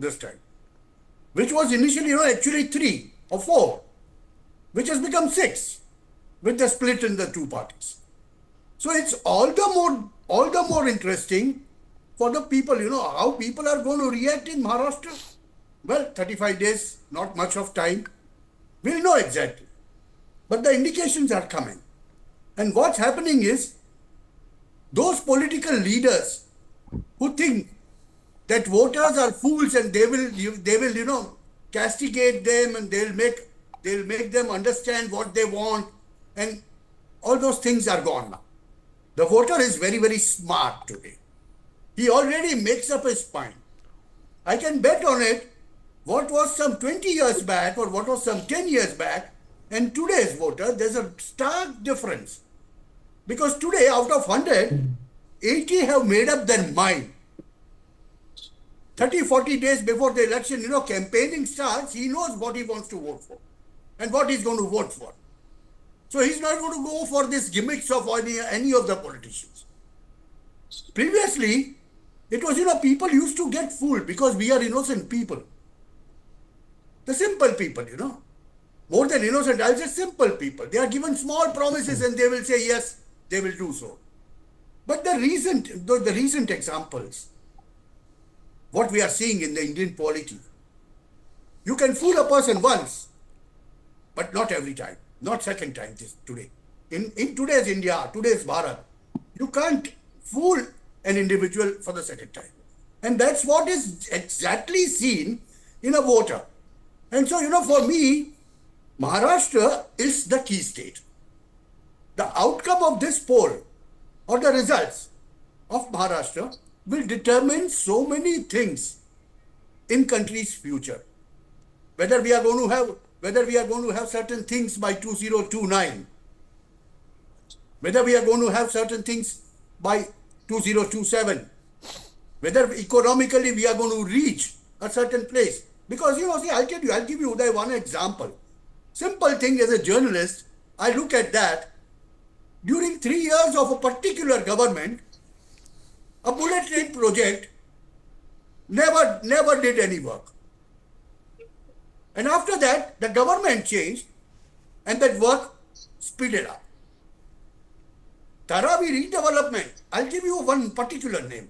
this time, which was initially, actually 3 or 4, which has become 6 with the split in the 2 parties. So it's all the more interesting for the people, how people are going to react in Maharashtra. Well, 35 days, not much of time. We'll know exactly. But the indications are coming. And what's happening is, those political leaders who think that voters are fools and they will castigate them and they'll make them understand what they want, and all those things are gone now. The voter is very, very smart today. He already makes up his mind. I can bet on it. What was some 20 years back or what was some 10 years back and today's voter, there's a stark difference. Because today, out of 100, 80 have made up their mind. 30, 40 days before the election, campaigning starts, he knows what he wants to vote for and what he's going to vote for. So he's not going to go for these gimmicks of any of the politicians. Previously, it was, people used to get fooled because we are innocent people. The simple people, more than innocent, I'll say simple people. They are given small promises and they will say yes, they will do so. But the recent examples, what we are seeing in the Indian polity, you can fool a person once, but not every time, not second time today. In today's India, today's Bharat, you can't fool an individual for the second time. And that's what is exactly seen in a voter. And so, for me, Maharashtra is the key state. The outcome of this poll or the results of Maharashtra will determine so many things in country's future. Whether we are going to have certain things by 2029, whether we are going to have certain things by 2027, whether economically we are going to reach a certain place. Because, see, I'll give you Uday one example. Simple thing as a journalist, I look at that. During 3 years of a particular government, a bullet train project never did any work. And after that, the government changed and that work speeded up. Dharavi redevelopment, I'll give you one particular name.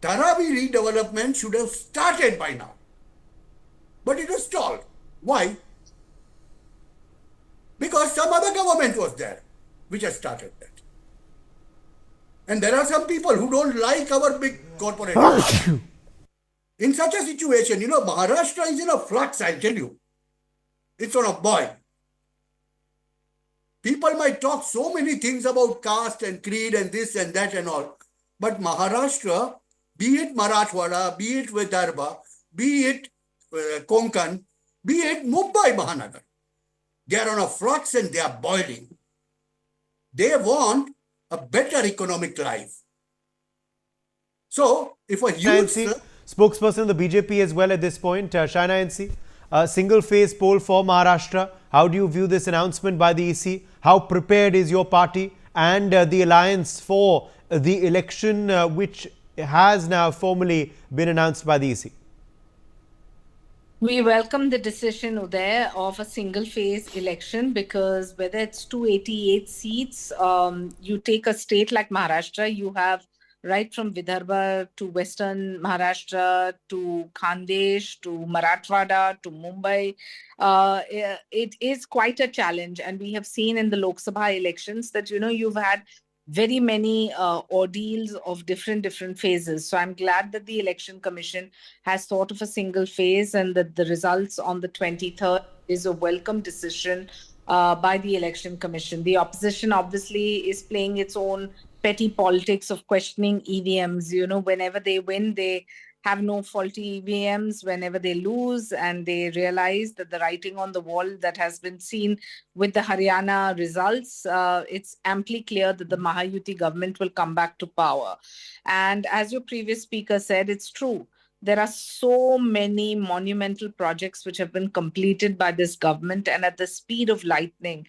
Dharavi redevelopment should have started by now. But it was stalled. Why? Because some other government was there which has started that. And there are some people who don't like our big corporations. In such a situation, Maharashtra is in a flux, I'll tell you. It's on a boil. People might talk so many things about caste and creed and this and that and all. But Maharashtra, be it Marathwada, be it Vidarbha, be it Konkan, be it Mumbai Mahanagar, they are on a flux and they are boiling. They want a better economic life. So, if a huge... Spokesperson of the BJP as well at this point, Shaina NC, a single phase poll for Maharashtra. How do you view this announcement by the EC? How prepared is your party and the alliance for the election which has now formally been announced by the EC? We welcome the decision, Uday, of a single phase election because whether it's 288 seats, you take a state like Maharashtra, you have right from Vidarbha to Western Maharashtra to Khandesh to Marathwada to Mumbai. It is quite a challenge. And we have seen in the Lok Sabha elections that, you've had very many ordeals of different phases. So I'm glad that the Election Commission has thought of a single phase and that the results on the 23rd is a welcome decision by the Election Commission. The opposition obviously is playing its own petty politics of questioning EVMs. Whenever they win, they have no faulty EVMs. Whenever they lose and they realize that the writing on the wall that has been seen with the Haryana results, it's amply clear that the Mahayuti government will come back to power. And as your previous speaker said, it's true. There are so many monumental projects which have been completed by this government and at the speed of lightning.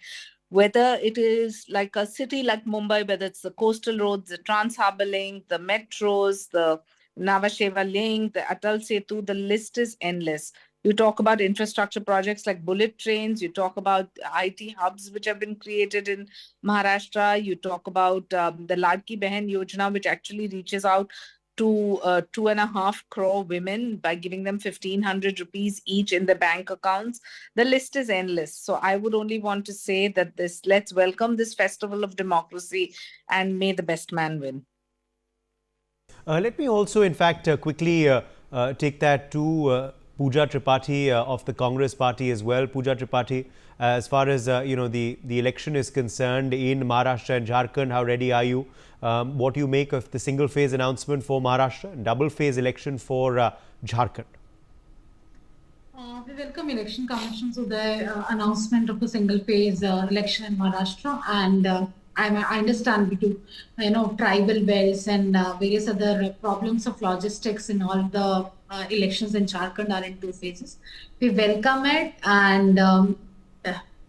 Whether it is like a city like Mumbai, whether it's the coastal roads, the Trans-Harbour Link, the metros, the Navasheva Link, the Atal Setu, the list is endless. You talk about infrastructure projects like bullet trains, you talk about IT hubs which have been created in Maharashtra, you talk about the Ladki Behan Yojana, which actually reaches out to 2.5 crore women by giving them 1,500 rupees each in their bank accounts. The list is endless. So I would only want to say that let's welcome this festival of democracy and may the best man win. Let me also, in fact, quickly take that to Pooja Tripathi of the Congress party as well. Pooja Tripathi, as far as the election is concerned in Maharashtra and Jharkhand, how ready are you? What do you make of the single phase announcement for Maharashtra and double phase election for Jharkhand? We welcome Election Commission to the announcement of a single phase election in Maharashtra, and I understand due to tribal belts and various other problems of logistics in all the elections in Jharkhand are in 2 phases. We welcome it, and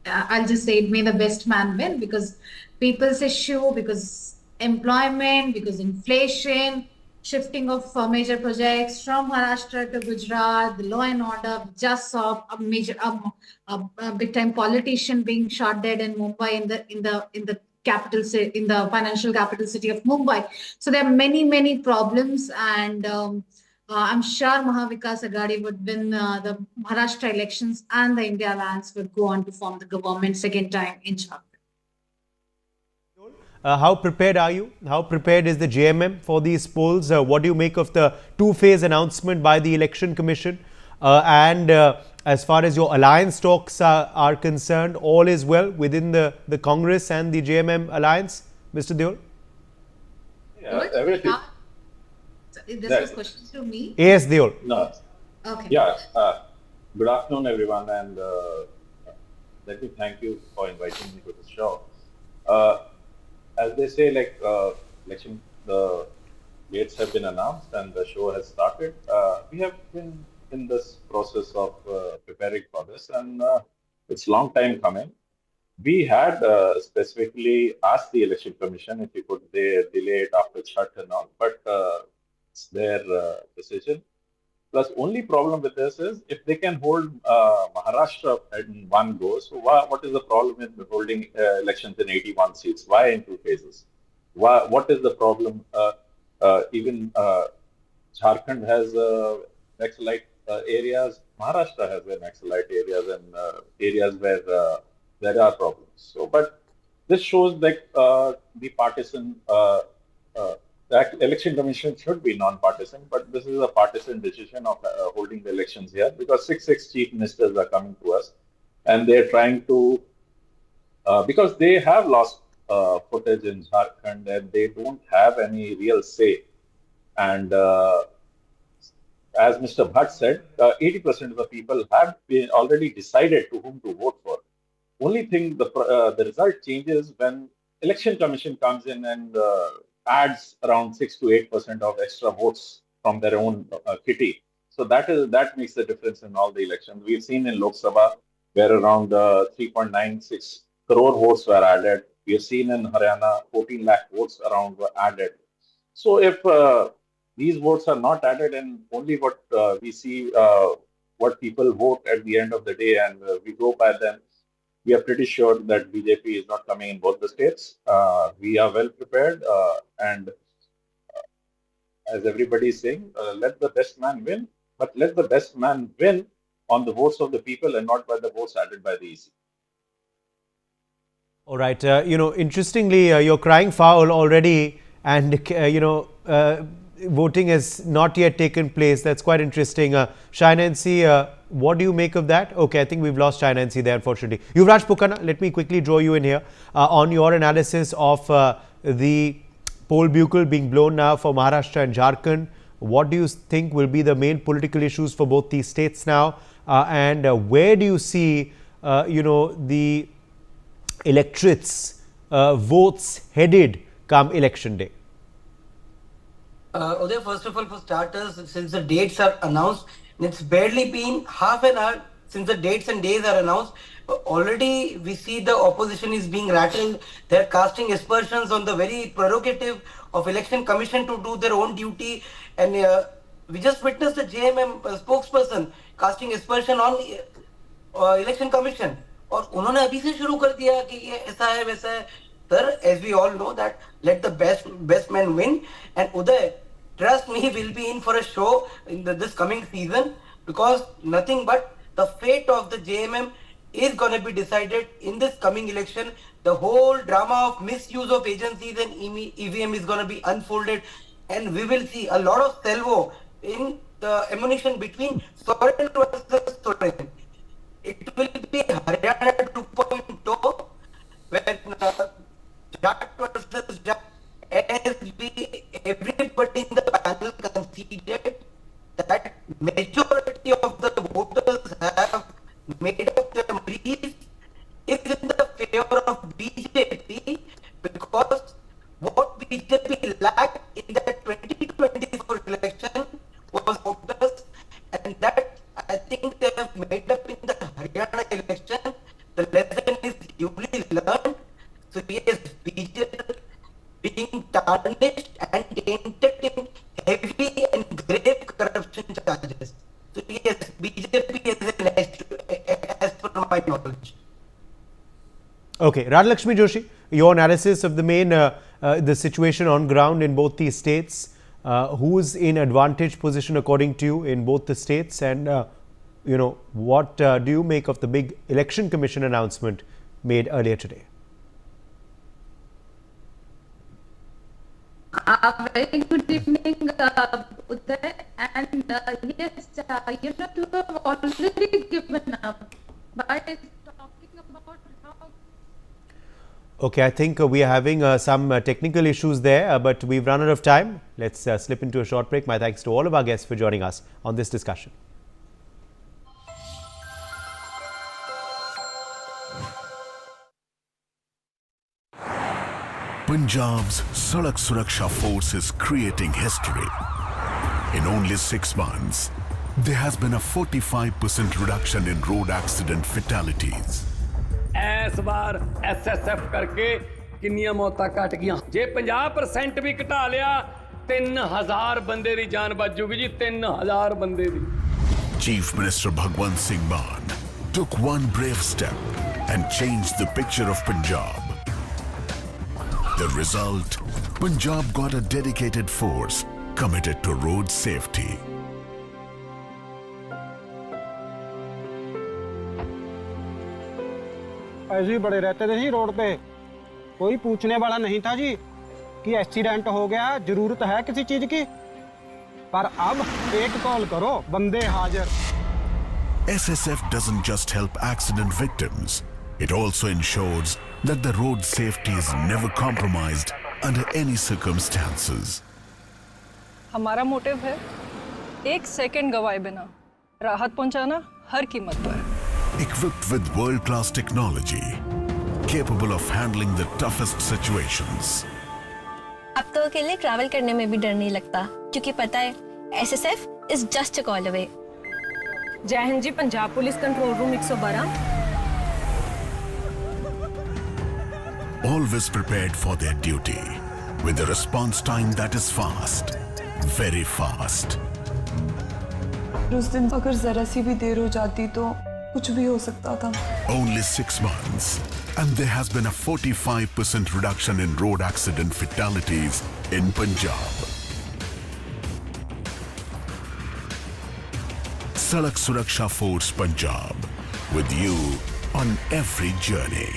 I'll just say, may the best man win, because people's issue, because employment, because inflation, shifting of major projects from Maharashtra to Gujarat, the law and order. Just saw a major, a big time politician being shot dead in Mumbai in the capital city, in the financial capital city of Mumbai. So there are many problems, and I'm sure Mahavikas Aghadi would win the Maharashtra elections, and the India Alliance would go on to form the government second time in Jharkhand. How prepared are you? How prepared is the JMM for these polls? What do you make of the 2-phase announcement by the Election Commission? And as far as your alliance talks are concerned, all is well within the Congress and the JMM alliance, Mr. Deol? Yeah, everything. This was question to me? Yes, Deol. No. Okay. Yeah. Good afternoon, everyone, and let me thank you for inviting me to the show. As they say, like the dates have been announced and the show has started. We have been in this process of preparing for this, and it's a long time coming. We had specifically asked the Election Commission if we could delay it after Chhath and all, but it's their decision. Plus, only problem with this is if they can hold Maharashtra in one go, so what is the problem with holding elections in 81 seats? Why in two phases? What is the problem? Even Jharkhand has Naxalite areas, Maharashtra has Naxalite areas and areas where there are problems. So, but this shows that the partisan the election commission should be non-partisan, but this is a partisan decision of holding the elections here because six chief ministers are coming to us, and they're trying to because they have lost footage in Jharkhand and they don't have any real say. And as Mr. Bhatt said, 80% of the people have been already decided to whom to vote for. Only thing the result changes when election commission comes in and adds around 6 to 8% of extra votes from their own kitty. So that makes the difference in all the elections. We've seen in Lok Sabha where around 3.96 crore votes were added. We have seen in Haryana 14 lakh votes around were added. So if these votes are not added and only what we see what people vote at the end of the day and we go by them, we are pretty sure that BJP is not coming in both the states. We are well prepared and as everybody is saying, let the best man win, but let the best man win on the votes of the people and not by the votes added by the ECI. All right. Interestingly, you're crying foul already and, voting has not yet taken place. That's quite interesting. Shai Nancy, what do you make of that? Okay, I think we've lost Shai Nancy there, unfortunately. Yuvraj Pukana, let me quickly draw you in here on your analysis of the poll bugle being blown now for Maharashtra and Jharkhand. What do you think will be the main political issues for both these states now? And where do you see, the electorate's votes headed come election day? Uday, first of all, for starters, since the dates are announced, it's barely been half an hour since the dates and days are announced. Already we see the opposition is being rattled. They're casting aspersions on the very prerogative of election commission to do their own duty. And we just witnessed the JMM spokesperson casting aspersion on election commission. और उन्होंने अभी से शुरू कर दिया कि ये ऐसा है वैसा है. Sir, as we all know that let the best man win, and Uday, trust me, will be in for a show in this coming season because nothing but the fate of the JMM is going to be decided in this coming election. The whole drama of misuse of agencies and EVM is going to be unfolded, and we will see a lot of salvo in the ammunition between Soren versus Soren. It will be Haryana 2.0 when Jat versus Jat, as everybody in the panel conceded that majority of the voters have made up their minds is in the favor of BJP because what BJP lacked in the 2024 election was voters, and that I think they have made up in the Haryana election. The lesson is duly learned. So yes, BJP being tarnished and tainted in heavy and grave corruption charges. So yes, BJP is an as per my knowledge. Okay, Radhalakshmi Joshi, your analysis of the main the situation on ground in both these states. Who's in advantage position according to you in both the states, and what do you make of the big election commission announcement made earlier today? Very good evening, Uday. And yes, you have already given up by talking about how. Okay, I think we are having some technical issues there, but we've run out of time. Let's slip into a short break. My thanks to all of our guests for joining us on this discussion. Punjab's Sadak Suraksha Force is creating history. In only 6 months, there has been a 45% reduction in road accident fatalities. इस बार SSF करके किन्नियां मौतां घट गईयां जे 50% भी घटा लिया 3000 बंदे दी जान बच जूगी जी 3000 बंदे दी Chief Minister Bhawan Singh Maan took one brave step and changed the picture of Punjab. The result, Punjab got a dedicated force committed to road safety. ऐसे ही बड़े रहते थे जी रोड पे, कोई पूछने वाला नहीं था जी कि एक्सीडेंट हो गया, जरूरत है किसी चीज की, पर अब एक कॉल करो, बंदे हाजिर। SSF doesn't just help accident victims, it also ensures that the road safety is never compromised under any circumstances. हमारा मोटिव है 1 सेकंड गवाए बिना राहत पहुंचाना हर कीमत पर। Equipped with world-class technology, capable of handling the toughest situations. अब तो अकेले ट्रैवल करने में भी डर नहीं लगता, क्योंकि पता है SSF is just a call away. Jai Hind जी, Punjab police control room 112। Always prepared for their duty, with a response time that is fast, very fast. उस दिन अगर जरा सी भी देर हो जाती तो कुछ भी हो सकता था। Only 6 months, and there has been a 45% reduction in road accident fatalities in Punjab. Sadak Suraksha Force Punjab, with you on every journey.